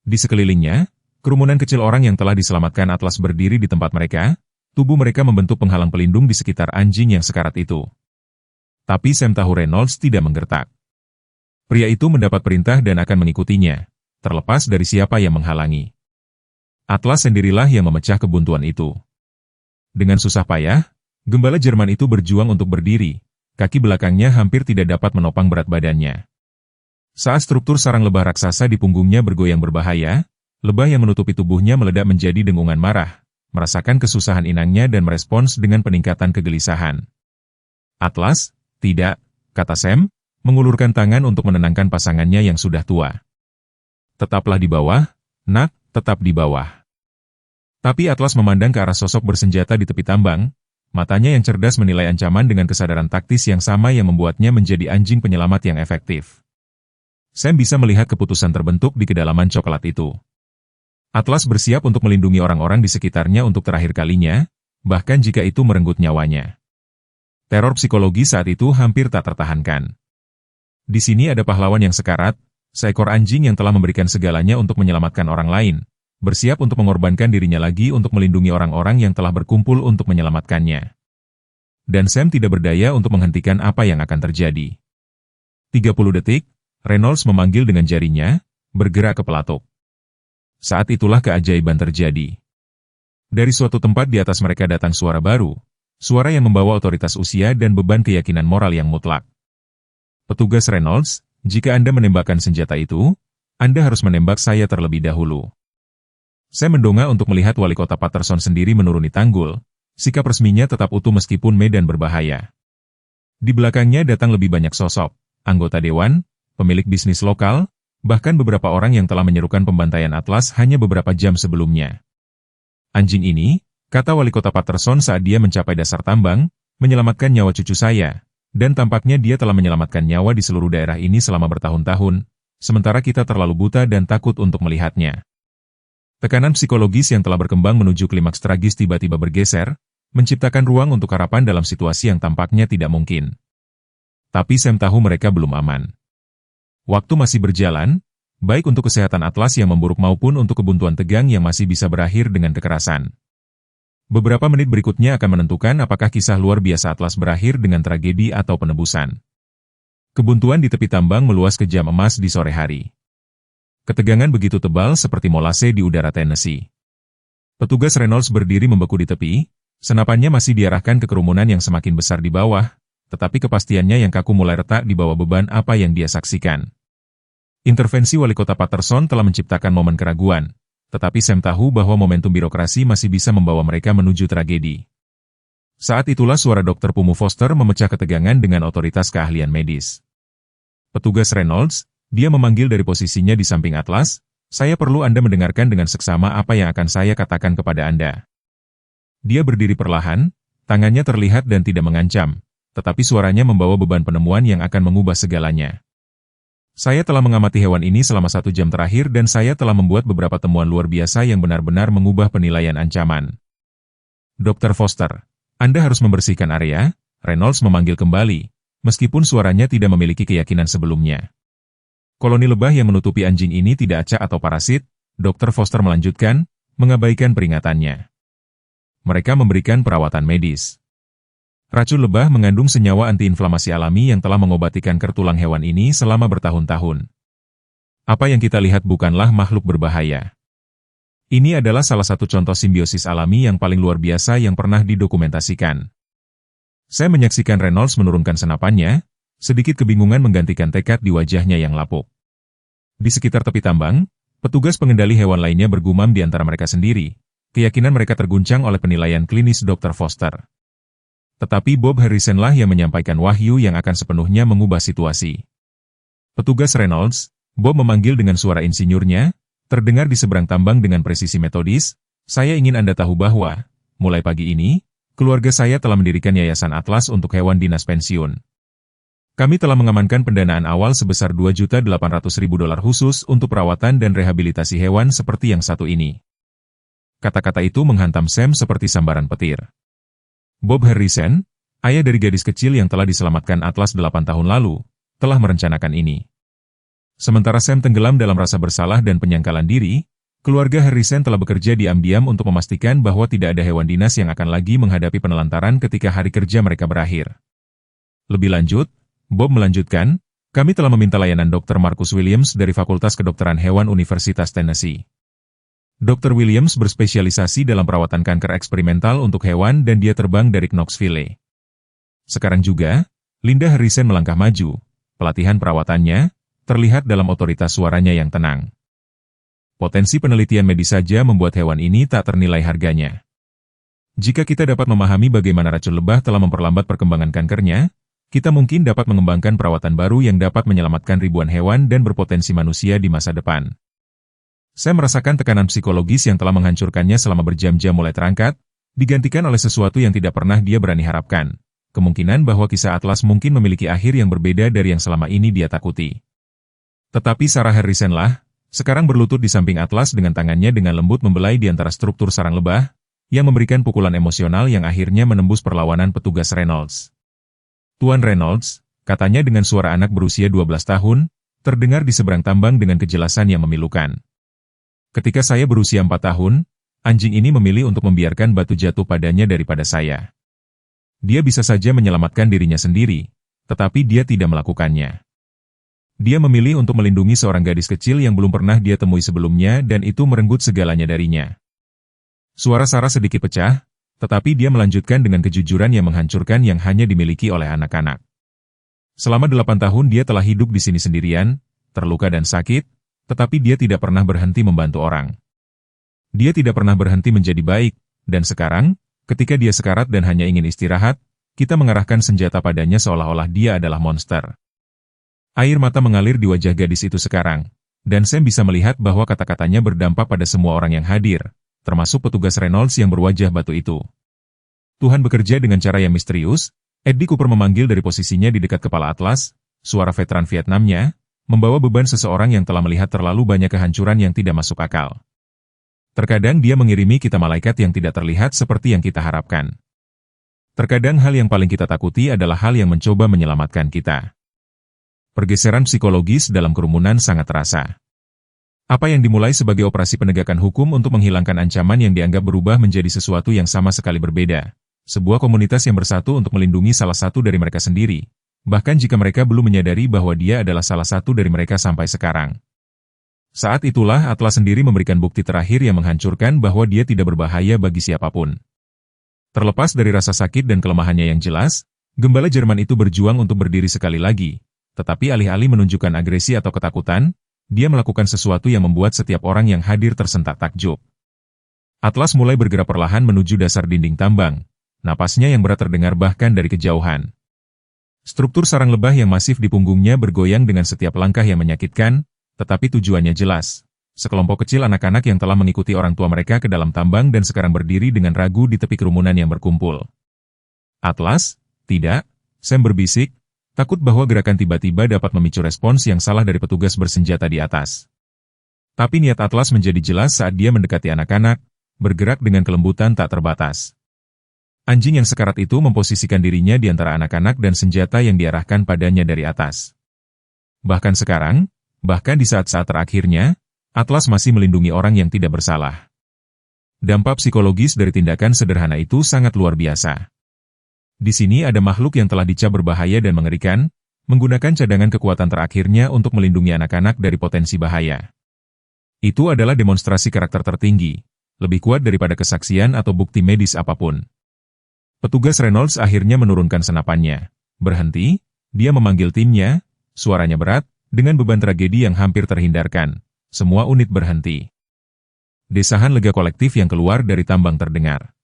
Di sekelilingnya, kerumunan kecil orang yang telah diselamatkan Atlas berdiri di tempat mereka, tubuh mereka membentuk penghalang pelindung di sekitar anjing yang sekarat itu. Tapi Sam tahu Reynolds tidak menggertak. Pria itu mendapat perintah dan akan mengikutinya, terlepas dari siapa yang menghalangi. Atlas sendirilah yang memecah kebuntuan itu. Dengan susah payah, gembala Jerman itu berjuang untuk berdiri, kaki belakangnya hampir tidak dapat menopang berat badannya. Saat struktur sarang lebah raksasa di punggungnya bergoyang berbahaya, lebah yang menutupi tubuhnya meledak menjadi dengungan marah, merasakan kesusahan inangnya dan merespons dengan peningkatan kegelisahan. Atlas, tidak, kata Sam, mengulurkan tangan untuk menenangkan pasangannya yang sudah tua. Tetaplah di bawah, nak, tetap di bawah. Tapi Atlas memandang ke arah sosok bersenjata di tepi tambang, matanya yang cerdas menilai ancaman dengan kesadaran taktis yang sama yang membuatnya menjadi anjing penyelamat yang efektif. Sam bisa melihat keputusan terbentuk di kedalaman coklat itu. Atlas bersiap untuk melindungi orang-orang di sekitarnya untuk terakhir kalinya, bahkan jika itu merenggut nyawanya. Teror psikologi saat itu hampir tak tertahankan. Di sini ada pahlawan yang sekarat, seekor anjing yang telah memberikan segalanya untuk menyelamatkan orang lain, bersiap untuk mengorbankan dirinya lagi untuk melindungi orang-orang yang telah berkumpul untuk menyelamatkannya. Dan Sam tidak berdaya untuk menghentikan apa yang akan terjadi. 30 detik, Reynolds memanggil dengan jarinya, bergerak ke pelatuk. Saat itulah keajaiban terjadi. Dari suatu tempat di atas mereka datang suara baru, suara yang membawa otoritas usia dan beban keyakinan moral yang mutlak. Petugas Reynolds, jika Anda menembakkan senjata itu, Anda harus menembak saya terlebih dahulu. Saya mendongak untuk melihat wali kota Patterson sendiri menuruni tanggul, sikap resminya tetap utuh meskipun medan berbahaya. Di belakangnya datang lebih banyak sosok, anggota dewan, pemilik bisnis lokal, bahkan beberapa orang yang telah menyerukan pembantaian Atlas hanya beberapa jam sebelumnya. Anjing ini, kata wali kota Patterson saat dia mencapai dasar tambang, menyelamatkan nyawa cucu saya, dan tampaknya dia telah menyelamatkan nyawa di seluruh daerah ini selama bertahun-tahun, sementara kita terlalu buta dan takut untuk melihatnya. Tekanan psikologis yang telah berkembang menuju klimaks tragis tiba-tiba bergeser, menciptakan ruang untuk harapan dalam situasi yang tampaknya tidak mungkin. Tapi Sam tahu mereka belum aman. Waktu masih berjalan, baik untuk kesehatan Atlas yang memburuk maupun untuk kebuntuan tegang yang masih bisa berakhir dengan kekerasan. Beberapa menit berikutnya akan menentukan apakah kisah luar biasa Atlas berakhir dengan tragedi atau penebusan. Kebuntuan di tepi tambang meluas ke jam emas di sore hari. Ketegangan begitu tebal seperti molase di udara Tennessee. Petugas Reynolds berdiri membeku di tepi, senapannya masih diarahkan ke kerumunan yang semakin besar di bawah, tetapi kepastiannya yang kaku mulai retak di bawah beban apa yang dia saksikan. Intervensi wali kota Patterson telah menciptakan momen keraguan, tetapi Sam tahu bahwa momentum birokrasi masih bisa membawa mereka menuju tragedi. Saat itulah suara Dr. Pumu Foster memecah ketegangan dengan otoritas keahlian medis. Petugas Reynolds, dia memanggil dari posisinya di samping Atlas, saya perlu Anda mendengarkan dengan seksama apa yang akan saya katakan kepada Anda. Dia berdiri perlahan, tangannya terlihat dan tidak mengancam, tetapi suaranya membawa beban penemuan yang akan mengubah segalanya. Saya telah mengamati hewan ini selama 1 jam terakhir dan saya telah membuat beberapa temuan luar biasa yang benar-benar mengubah penilaian ancaman. Dr. Foster, Anda harus membersihkan area, Reynolds memanggil kembali, meskipun suaranya tidak memiliki keyakinan sebelumnya. Koloni lebah yang menutupi anjing ini tidak acak atau parasit, Dr. Foster melanjutkan, mengabaikan peringatannya. Mereka memberikan perawatan medis. Racun lebah mengandung senyawa antiinflamasi alami yang telah mengobati kanker tulang hewan ini selama bertahun-tahun. Apa yang kita lihat bukanlah makhluk berbahaya. Ini adalah salah satu contoh simbiosis alami yang paling luar biasa yang pernah didokumentasikan. Saya menyaksikan Reynolds menurunkan senapannya, Sedikit kebingungan menggantikan tekad di wajahnya yang lapuk. Di sekitar tepi tambang, petugas pengendali hewan lainnya bergumam di antara mereka sendiri. Keyakinan mereka terguncang oleh penilaian klinis Dr. Foster. Tetapi Bob Harrisonlah yang menyampaikan wahyu yang akan sepenuhnya mengubah situasi. Petugas Reynolds, Bob memanggil dengan suara insinyurnya, terdengar di seberang tambang dengan presisi metodis, "Saya ingin Anda tahu bahwa, mulai pagi ini, keluarga saya telah mendirikan Yayasan Atlas untuk hewan dinas pensiun. Kami telah mengamankan pendanaan awal sebesar $2.800.000 khusus untuk perawatan dan rehabilitasi hewan seperti yang satu ini." Kata-kata itu menghantam Sam seperti sambaran petir. Bob Harrison, ayah dari gadis kecil yang telah diselamatkan Atlas 8 tahun lalu, telah merencanakan ini. Sementara Sam tenggelam dalam rasa bersalah dan penyangkalan diri, keluarga Harrison telah bekerja diam-diam untuk memastikan bahwa tidak ada hewan dinas yang akan lagi menghadapi penelantaran ketika hari kerja mereka berakhir. Lebih lanjut, Bob melanjutkan, "Kami telah meminta layanan Dr. Marcus Williams dari Fakultas Kedokteran Hewan Universitas Tennessee. Dr. Williams berspesialisasi dalam perawatan kanker eksperimental untuk hewan dan dia terbang dari Knoxville. Sekarang juga, Linda Harrison melangkah maju. Pelatihan perawatannya terlihat dalam otoritas suaranya yang tenang. Potensi penelitian medis saja membuat hewan ini tak ternilai harganya. Jika kita dapat memahami bagaimana racun lebah telah memperlambat perkembangan kankernya, kita mungkin dapat mengembangkan perawatan baru yang dapat menyelamatkan ribuan hewan dan berpotensi manusia di masa depan." Sam merasakan tekanan psikologis yang telah menghancurkannya selama berjam-jam mulai terangkat, digantikan oleh sesuatu yang tidak pernah dia berani harapkan. Kemungkinan bahwa kisah Atlas mungkin memiliki akhir yang berbeda dari yang selama ini dia takuti. Tetapi Sarah Harrisonlah, sekarang berlutut di samping Atlas dengan tangannya dengan lembut membelai di antara struktur sarang lebah, yang memberikan pukulan emosional yang akhirnya menembus perlawanan petugas Reynolds. "Tuan Reynolds," katanya dengan suara anak berusia 12 tahun, terdengar di seberang tambang dengan kejelasan yang memilukan. "Ketika saya berusia 4 tahun, anjing ini memilih untuk membiarkan batu jatuh padanya daripada saya. Dia bisa saja menyelamatkan dirinya sendiri, tetapi dia tidak melakukannya. Dia memilih untuk melindungi seorang gadis kecil yang belum pernah dia temui sebelumnya dan itu merenggut segalanya darinya." Suara Sarah sedikit pecah, tetapi dia melanjutkan dengan kejujuran yang menghancurkan yang hanya dimiliki oleh anak-anak. "Selama 8 tahun dia telah hidup di sini sendirian, terluka dan sakit, tetapi dia tidak pernah berhenti membantu orang. Dia tidak pernah berhenti menjadi baik, dan sekarang, ketika dia sekarat dan hanya ingin istirahat, kita mengarahkan senjata padanya seolah-olah dia adalah monster." Air mata mengalir di wajah gadis itu sekarang, dan Sam bisa melihat bahwa kata-katanya berdampak pada semua orang yang hadir, termasuk petugas Reynolds yang berwajah batu itu. Tuhan bekerja dengan cara yang misterius. Eddie Cooper memanggil dari posisinya di dekat kepala Atlas, suara veteran Vietnamnya, membawa beban seseorang yang telah melihat terlalu banyak kehancuran yang tidak masuk akal. "Terkadang dia mengirimi kita malaikat yang tidak terlihat seperti yang kita harapkan. Terkadang hal yang paling kita takuti adalah hal yang mencoba menyelamatkan kita." Pergeseran psikologis dalam kerumunan sangat terasa. Apa yang dimulai sebagai operasi penegakan hukum untuk menghilangkan ancaman yang dianggap berubah menjadi sesuatu yang sama sekali berbeda. Sebuah komunitas yang bersatu untuk melindungi salah satu dari mereka sendiri. Bahkan jika mereka belum menyadari bahwa dia adalah salah satu dari mereka sampai sekarang. Saat itulah Atlas sendiri memberikan bukti terakhir yang menghancurkan bahwa dia tidak berbahaya bagi siapapun. Terlepas dari rasa sakit dan kelemahannya yang jelas, gembala Jerman itu berjuang untuk berdiri sekali lagi. Tetapi alih-alih menunjukkan agresi atau ketakutan, dia melakukan sesuatu yang membuat setiap orang yang hadir tersentak takjub. Atlas mulai bergerak perlahan menuju dasar dinding tambang. Napasnya yang berat terdengar bahkan dari kejauhan. Struktur sarang lebah yang masif di punggungnya bergoyang dengan setiap langkah yang menyakitkan, tetapi tujuannya jelas. Sekelompok kecil anak-anak yang telah mengikuti orang tua mereka ke dalam tambang dan sekarang berdiri dengan ragu di tepi kerumunan yang berkumpul. "Atlas? Tidak," Sam berbisik, takut bahwa gerakan tiba-tiba dapat memicu respons yang salah dari petugas bersenjata di atas. Tapi niat Atlas menjadi jelas saat dia mendekati anak-anak, bergerak dengan kelembutan tak terbatas. Anjing yang sekarat itu memposisikan dirinya di antara anak-anak dan senjata yang diarahkan padanya dari atas. Bahkan sekarang, bahkan di saat-saat terakhirnya, Atlas masih melindungi orang yang tidak bersalah. Dampak psikologis dari tindakan sederhana itu sangat luar biasa. Di sini ada makhluk yang telah dicap berbahaya dan mengerikan, menggunakan cadangan kekuatan terakhirnya untuk melindungi anak-anak dari potensi bahaya. Itu adalah demonstrasi karakter tertinggi, lebih kuat daripada kesaksian atau bukti medis apapun. Petugas Reynolds akhirnya menurunkan senapannya, berhenti, Dia memanggil timnya, suaranya berat, dengan beban tragedi yang hampir terhindarkan. Semua unit berhenti. Desahan lega kolektif yang keluar dari tambang terdengar.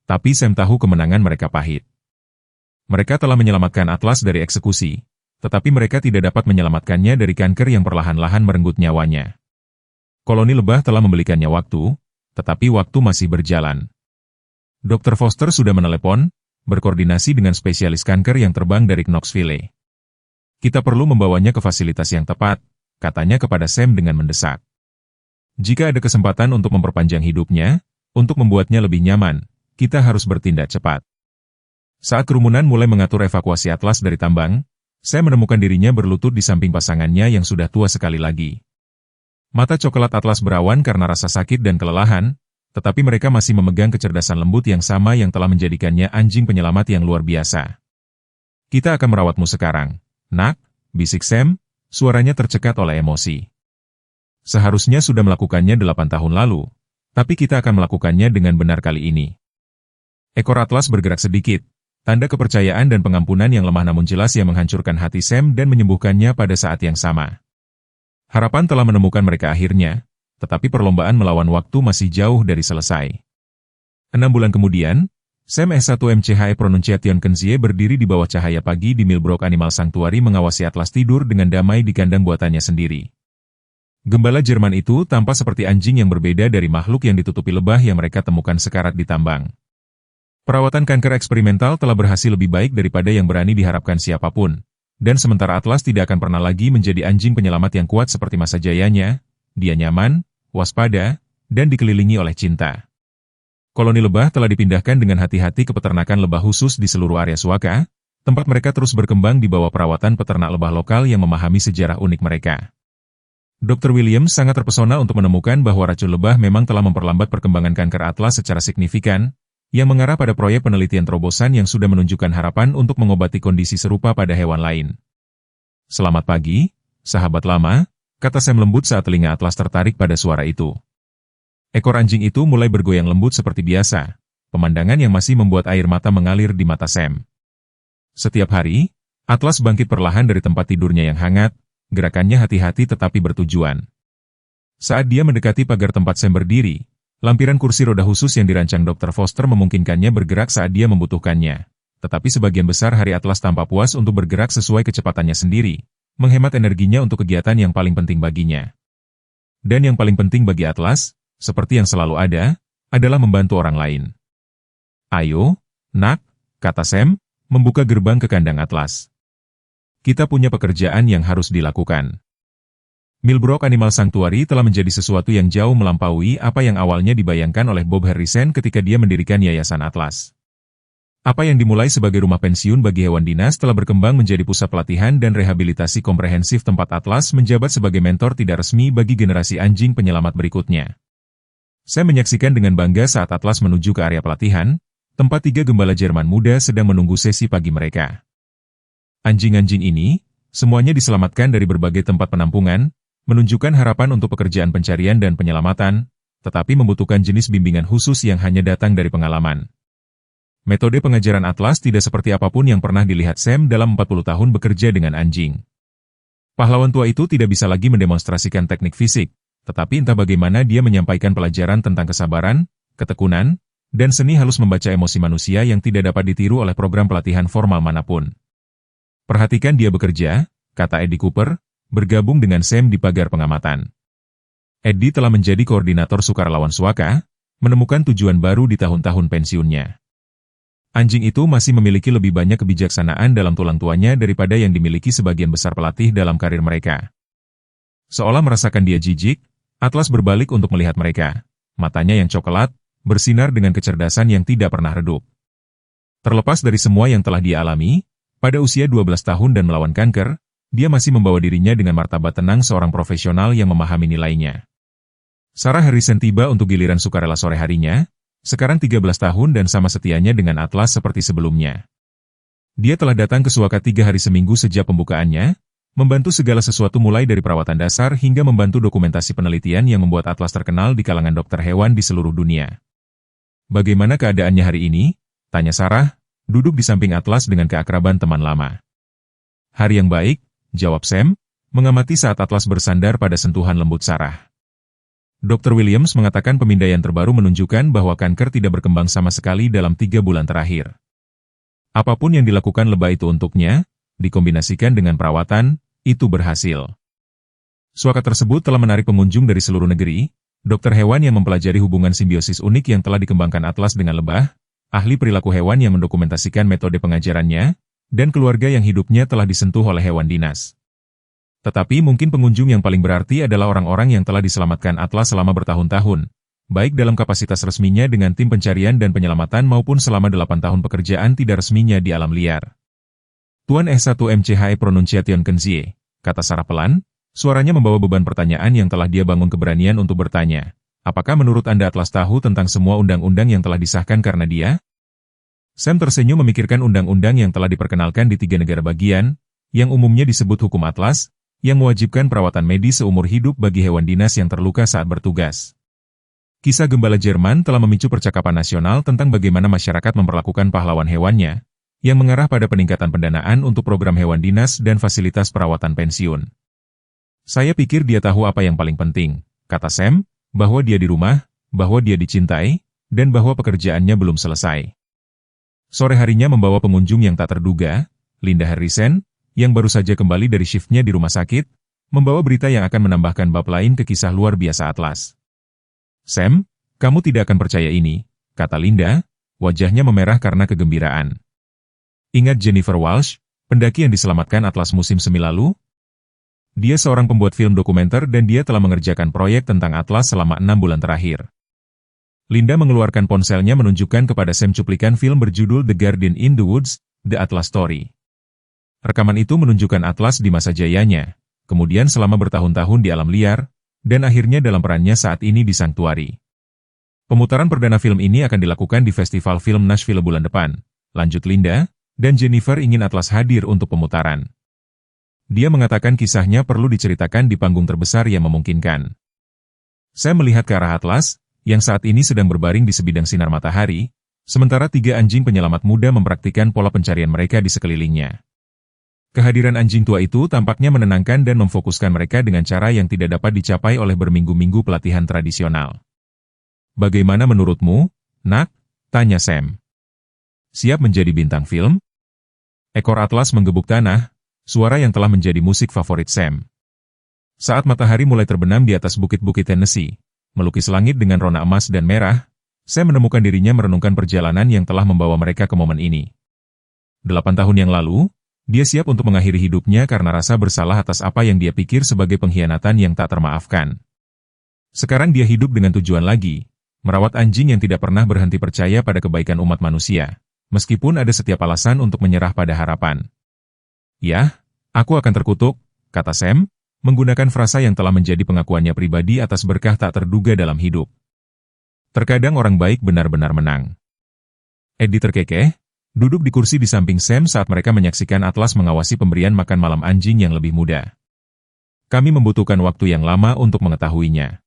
Tapi Sam tahu kemenangan mereka pahit. Mereka telah menyelamatkan Atlas dari eksekusi, tetapi mereka tidak dapat menyelamatkannya dari kanker yang perlahan-lahan merenggut nyawanya. Koloni lebah telah membelikannya waktu, tetapi waktu masih berjalan. Dr. Foster sudah menelepon, berkoordinasi dengan spesialis kanker yang terbang dari Knoxville. Kita perlu membawanya ke fasilitas yang tepat, katanya kepada Sam dengan mendesak. Jika ada kesempatan untuk memperpanjang hidupnya, untuk membuatnya lebih nyaman, kita harus bertindak cepat. Saat kerumunan mulai mengatur evakuasi Atlas dari tambang, Sam menemukan dirinya berlutut di samping pasangannya yang sudah tua sekali lagi. Mata coklat Atlas berawan karena rasa sakit dan kelelahan, tetapi mereka masih memegang kecerdasan lembut yang sama yang telah menjadikannya anjing penyelamat yang luar biasa. Kita akan merawatmu sekarang, Nak, bisik Sam, suaranya tercekat oleh emosi. Seharusnya sudah melakukannya 8 tahun lalu, tapi kita akan melakukannya dengan benar kali ini. Ekor Atlas bergerak sedikit, tanda kepercayaan dan pengampunan yang lemah namun jelas yang menghancurkan hati Sam dan menyembuhkannya pada saat yang sama. Harapan telah menemukan mereka akhirnya, tetapi perlombaan melawan waktu masih jauh dari selesai. 6 bulan kemudian, Sam S1MCHI Pronunciation Kenzie berdiri di bawah cahaya pagi di Millbrook Animal Sanctuary mengawasi Atlas tidur dengan damai di kandang buatannya sendiri. Gembala Jerman itu tampak seperti anjing yang berbeda dari makhluk yang ditutupi lebah yang mereka temukan sekarat di tambang. Perawatan kanker eksperimental telah berhasil lebih baik daripada yang berani diharapkan siapapun, dan sementara Atlas tidak akan pernah lagi menjadi anjing penyelamat yang kuat seperti masa jayanya, dia nyaman, waspada, dan dikelilingi oleh cinta. Koloni lebah telah dipindahkan dengan hati-hati ke peternakan lebah khusus di seluruh area Suaka, tempat mereka terus berkembang di bawah perawatan peternak lebah lokal yang memahami sejarah unik mereka. Dr. Williams sangat terpesona untuk menemukan bahwa racun lebah memang telah memperlambat perkembangan kanker Atlas secara signifikan, yang mengarah pada proyek penelitian terobosan yang sudah menunjukkan harapan untuk mengobati kondisi serupa pada hewan lain. Selamat pagi, sahabat lama, kata Sam lembut saat telinga Atlas tertarik pada suara itu. Ekor anjing itu mulai bergoyang lembut seperti biasa, pemandangan yang masih membuat air mata mengalir di mata Sam. Setiap hari, Atlas bangkit perlahan dari tempat tidurnya yang hangat, gerakannya hati-hati tetapi bertujuan. Saat dia mendekati pagar tempat Sam berdiri, lampiran kursi roda khusus yang dirancang Dr. Foster memungkinkannya bergerak saat dia membutuhkannya, tetapi sebagian besar hari Atlas tampak puas untuk bergerak sesuai kecepatannya sendiri, menghemat energinya untuk kegiatan yang paling penting baginya. Dan yang paling penting bagi Atlas, seperti yang selalu ada, adalah membantu orang lain. Ayo, Nak, kata Sam, membuka gerbang ke kandang Atlas. Kita punya pekerjaan yang harus dilakukan. Millbrook Animal Sanctuary telah menjadi sesuatu yang jauh melampaui apa yang awalnya dibayangkan oleh Bob Harrison ketika dia mendirikan Yayasan Atlas. Apa yang dimulai sebagai rumah pensiun bagi hewan dinas telah berkembang menjadi pusat pelatihan dan rehabilitasi komprehensif tempat Atlas menjabat sebagai mentor tidak resmi bagi generasi anjing penyelamat berikutnya. Saya menyaksikan dengan bangga saat Atlas menuju ke area pelatihan, tempat 3 gembala Jerman muda sedang menunggu sesi pagi mereka. Anjing-anjing ini, semuanya diselamatkan dari berbagai tempat penampungan, menunjukkan harapan untuk pekerjaan pencarian dan penyelamatan, tetapi membutuhkan jenis bimbingan khusus yang hanya datang dari pengalaman. Metode pengajaran Atlas tidak seperti apapun yang pernah dilihat Sam dalam 40 tahun bekerja dengan anjing. Pahlawan tua itu tidak bisa lagi mendemonstrasikan teknik fisik, tetapi entah bagaimana dia menyampaikan pelajaran tentang kesabaran, ketekunan, dan seni halus membaca emosi manusia yang tidak dapat ditiru oleh program pelatihan formal manapun. Perhatikan dia bekerja, kata Eddie Cooper, bergabung dengan Sam di pagar pengamatan. Eddie telah menjadi koordinator sukarelawan Suaka, menemukan tujuan baru di tahun-tahun pensiunnya. Anjing itu masih memiliki lebih banyak kebijaksanaan dalam tulang tuanya daripada yang dimiliki sebagian besar pelatih dalam karir mereka. Seolah merasakan dia jijik, Atlas berbalik untuk melihat mereka. Matanya yang coklat, bersinar dengan kecerdasan yang tidak pernah redup. Terlepas dari semua yang telah dia alami, pada usia 12 tahun dan melawan kanker, dia masih membawa dirinya dengan martabat tenang seorang profesional yang memahami nilainya. Sarah Harrison tiba untuk giliran sukarela sore harinya, sekarang 13 tahun dan sama setianya dengan Atlas seperti sebelumnya. Dia telah datang ke Suaka 3 hari seminggu sejak pembukaannya, membantu segala sesuatu mulai dari perawatan dasar hingga membantu dokumentasi penelitian yang membuat Atlas terkenal di kalangan dokter hewan di seluruh dunia. Bagaimana keadaannya hari ini? Tanya Sarah, duduk di samping Atlas dengan keakraban teman lama. Hari yang baik, jawab Sam, mengamati saat Atlas bersandar pada sentuhan lembut Sarah. Dr. Williams mengatakan pemindaian terbaru menunjukkan bahwa kanker tidak berkembang sama sekali dalam 3 bulan terakhir. Apapun yang dilakukan lebah itu untuknya, dikombinasikan dengan perawatan, itu berhasil. Suaka tersebut telah menarik pengunjung dari seluruh negeri. Dokter hewan yang mempelajari hubungan simbiosis unik yang telah dikembangkan Atlas dengan lebah, ahli perilaku hewan yang mendokumentasikan metode pengajarannya, dan keluarga yang hidupnya telah disentuh oleh hewan dinas. Tetapi mungkin pengunjung yang paling berarti adalah orang-orang yang telah diselamatkan Atlas selama bertahun-tahun, baik dalam kapasitas resminya dengan tim pencarian dan penyelamatan maupun selama 8 tahun pekerjaan tidak resminya di alam liar. Tuan S1MCHI Pronunciation Kenzie, kata Sarah pelan, suaranya membawa beban pertanyaan yang telah dia bangun keberanian untuk bertanya. Apakah menurut Anda Atlas tahu tentang semua undang-undang yang telah disahkan karena dia? Sam tersenyum memikirkan undang-undang yang telah diperkenalkan di 3 negara bagian, yang umumnya disebut hukum Atlas, yang mewajibkan perawatan medis seumur hidup bagi hewan dinas yang terluka saat bertugas. Kisah gembala Jerman telah memicu percakapan nasional tentang bagaimana masyarakat memperlakukan pahlawan hewannya, yang mengarah pada peningkatan pendanaan untuk program hewan dinas dan fasilitas perawatan pensiun. Saya pikir dia tahu apa yang paling penting, kata Sam, bahwa dia di rumah, bahwa dia dicintai, dan bahwa pekerjaannya belum selesai. Sore harinya membawa pengunjung yang tak terduga, Linda Harrison, yang baru saja kembali dari shiftnya di rumah sakit, membawa berita yang akan menambahkan bab lain ke kisah luar biasa Atlas. Sam, kamu tidak akan percaya ini, kata Linda, wajahnya memerah karena kegembiraan. Ingat Jennifer Walsh, pendaki yang diselamatkan Atlas musim semi lalu? Dia seorang pembuat film dokumenter dan dia telah mengerjakan proyek tentang Atlas selama 6 bulan terakhir. Linda mengeluarkan ponselnya menunjukkan kepada Sam cuplikan film berjudul The Garden in the Woods, The Atlas Story. Rekaman itu menunjukkan Atlas di masa jayanya, kemudian selama bertahun-tahun di alam liar, dan akhirnya dalam perannya saat ini di Sanctuary. Pemutaran perdana film ini akan dilakukan di Festival Film Nashville bulan depan, lanjut Linda, dan Jennifer ingin Atlas hadir untuk pemutaran. Dia mengatakan kisahnya perlu diceritakan di panggung terbesar yang memungkinkan. Saya melihat ke arah Atlas, yang saat ini sedang berbaring di sebidang sinar matahari, sementara 3 anjing penyelamat muda mempraktikkan pola pencarian mereka di sekelilingnya. Kehadiran anjing tua itu tampaknya menenangkan dan memfokuskan mereka dengan cara yang tidak dapat dicapai oleh berminggu-minggu pelatihan tradisional. Bagaimana menurutmu, Nak? Tanya Sam. Siap menjadi bintang film? Ekor Atlas menggebuk tanah, suara yang telah menjadi musik favorit Sam. Saat matahari mulai terbenam di atas bukit-bukit Tennessee, melukis langit dengan rona emas dan merah, Sam menemukan dirinya merenungkan perjalanan yang telah membawa mereka ke momen ini. 8 tahun yang lalu, dia siap untuk mengakhiri hidupnya karena rasa bersalah atas apa yang dia pikir sebagai pengkhianatan yang tak termaafkan. Sekarang dia hidup dengan tujuan lagi, merawat anjing yang tidak pernah berhenti percaya pada kebaikan umat manusia, meskipun ada setiap alasan untuk menyerah pada harapan. Ya, aku akan terkutuk, kata Sam, menggunakan frasa yang telah menjadi pengakuannya pribadi atas berkah tak terduga dalam hidup. Terkadang orang baik benar-benar menang. Eddie terkekeh, duduk di kursi di samping Sam saat mereka menyaksikan Atlas mengawasi pemberian makan malam anjing yang lebih muda. Kami membutuhkan waktu yang lama untuk mengetahuinya.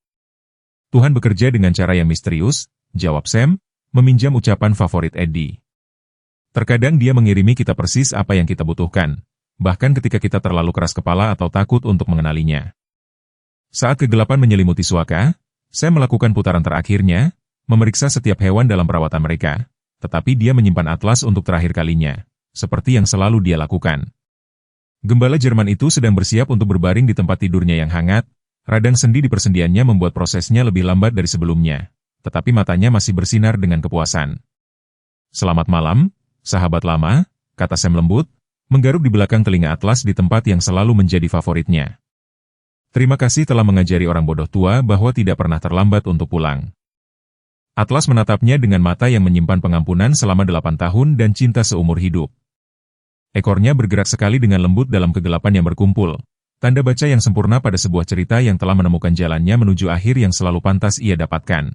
Tuhan bekerja dengan cara yang misterius, jawab Sam, meminjam ucapan favorit Eddie. Terkadang dia mengirimi kita persis apa yang kita butuhkan, bahkan ketika kita terlalu keras kepala atau takut untuk mengenalinya. Saat kegelapan menyelimuti suaka, Sam melakukan putaran terakhirnya, memeriksa setiap hewan dalam perawatan mereka, tetapi dia menyimpan Atlas untuk terakhir kalinya, seperti yang selalu dia lakukan. Gembala Jerman itu sedang bersiap untuk berbaring di tempat tidurnya yang hangat, radang sendi di persendiannya membuat prosesnya lebih lambat dari sebelumnya, tetapi matanya masih bersinar dengan kepuasan. Selamat malam, sahabat lama, kata Sam lembut, menggaruk di belakang telinga Atlas di tempat yang selalu menjadi favoritnya. Terima kasih telah mengajari orang bodoh tua bahwa tidak pernah terlambat untuk pulang. Atlas menatapnya dengan mata yang menyimpan pengampunan selama 8 tahun dan cinta seumur hidup. Ekornya bergerak sekali dengan lembut dalam kegelapan yang berkumpul, tanda baca yang sempurna pada sebuah cerita yang telah menemukan jalannya menuju akhir yang selalu pantas ia dapatkan.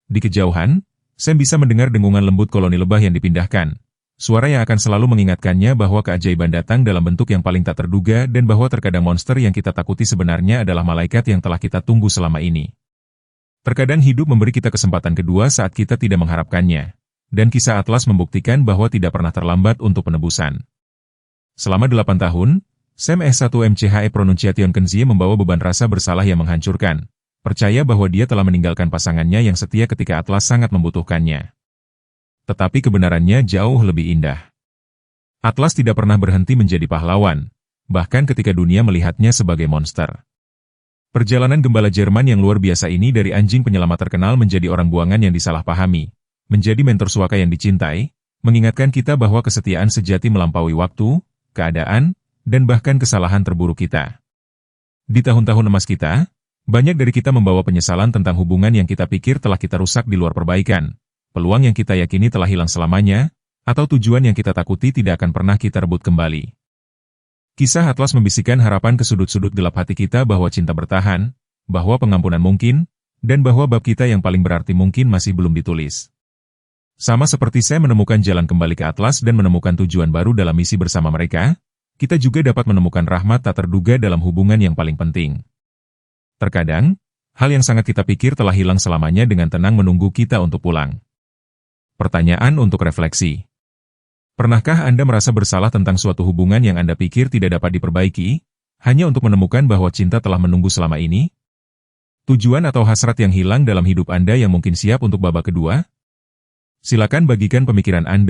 Di kejauhan, Sam bisa mendengar dengungan lembut koloni lebah yang dipindahkan. Suara yang akan selalu mengingatkannya bahwa keajaiban datang dalam bentuk yang paling tak terduga dan bahwa terkadang monster yang kita takuti sebenarnya adalah malaikat yang telah kita tunggu selama ini. Terkadang hidup memberi kita kesempatan kedua saat kita tidak mengharapkannya, dan kisah Atlas membuktikan bahwa tidak pernah terlambat untuk penebusan. Selama 8 tahun, Sam S1MCHE Pronunciation Kenzie membawa beban rasa bersalah yang menghancurkan. Percaya bahwa dia telah meninggalkan pasangannya yang setia ketika Atlas sangat membutuhkannya. Tetapi kebenarannya jauh lebih indah. Atlas tidak pernah berhenti menjadi pahlawan, bahkan ketika dunia melihatnya sebagai monster. Perjalanan gembala Jerman yang luar biasa ini dari anjing penyelamat terkenal menjadi orang buangan yang disalahpahami, menjadi mentor suaka yang dicintai, mengingatkan kita bahwa kesetiaan sejati melampaui waktu, keadaan, dan bahkan kesalahan terburuk kita. Di tahun-tahun emas kita, banyak dari kita membawa penyesalan tentang hubungan yang kita pikir telah kita rusak di luar perbaikan, peluang yang kita yakini telah hilang selamanya, atau tujuan yang kita takuti tidak akan pernah kita rebut kembali. Kisah Atlas membisikkan harapan ke sudut-sudut gelap hati kita bahwa cinta bertahan, bahwa pengampunan mungkin, dan bahwa bab kita yang paling berarti mungkin masih belum ditulis. Sama seperti saya menemukan jalan kembali ke Atlas dan menemukan tujuan baru dalam misi bersama mereka, kita juga dapat menemukan rahmat tak terduga dalam hubungan yang paling penting. Terkadang, hal yang sangat kita pikir telah hilang selamanya dengan tenang menunggu kita untuk pulang. Pertanyaan untuk refleksi. Pernahkah Anda merasa bersalah tentang suatu hubungan yang Anda pikir tidak dapat diperbaiki, hanya untuk menemukan bahwa cinta telah menunggu selama ini? Tujuan atau hasrat yang hilang dalam hidup Anda yang mungkin siap untuk babak kedua? Silakan bagikan pemikiran Anda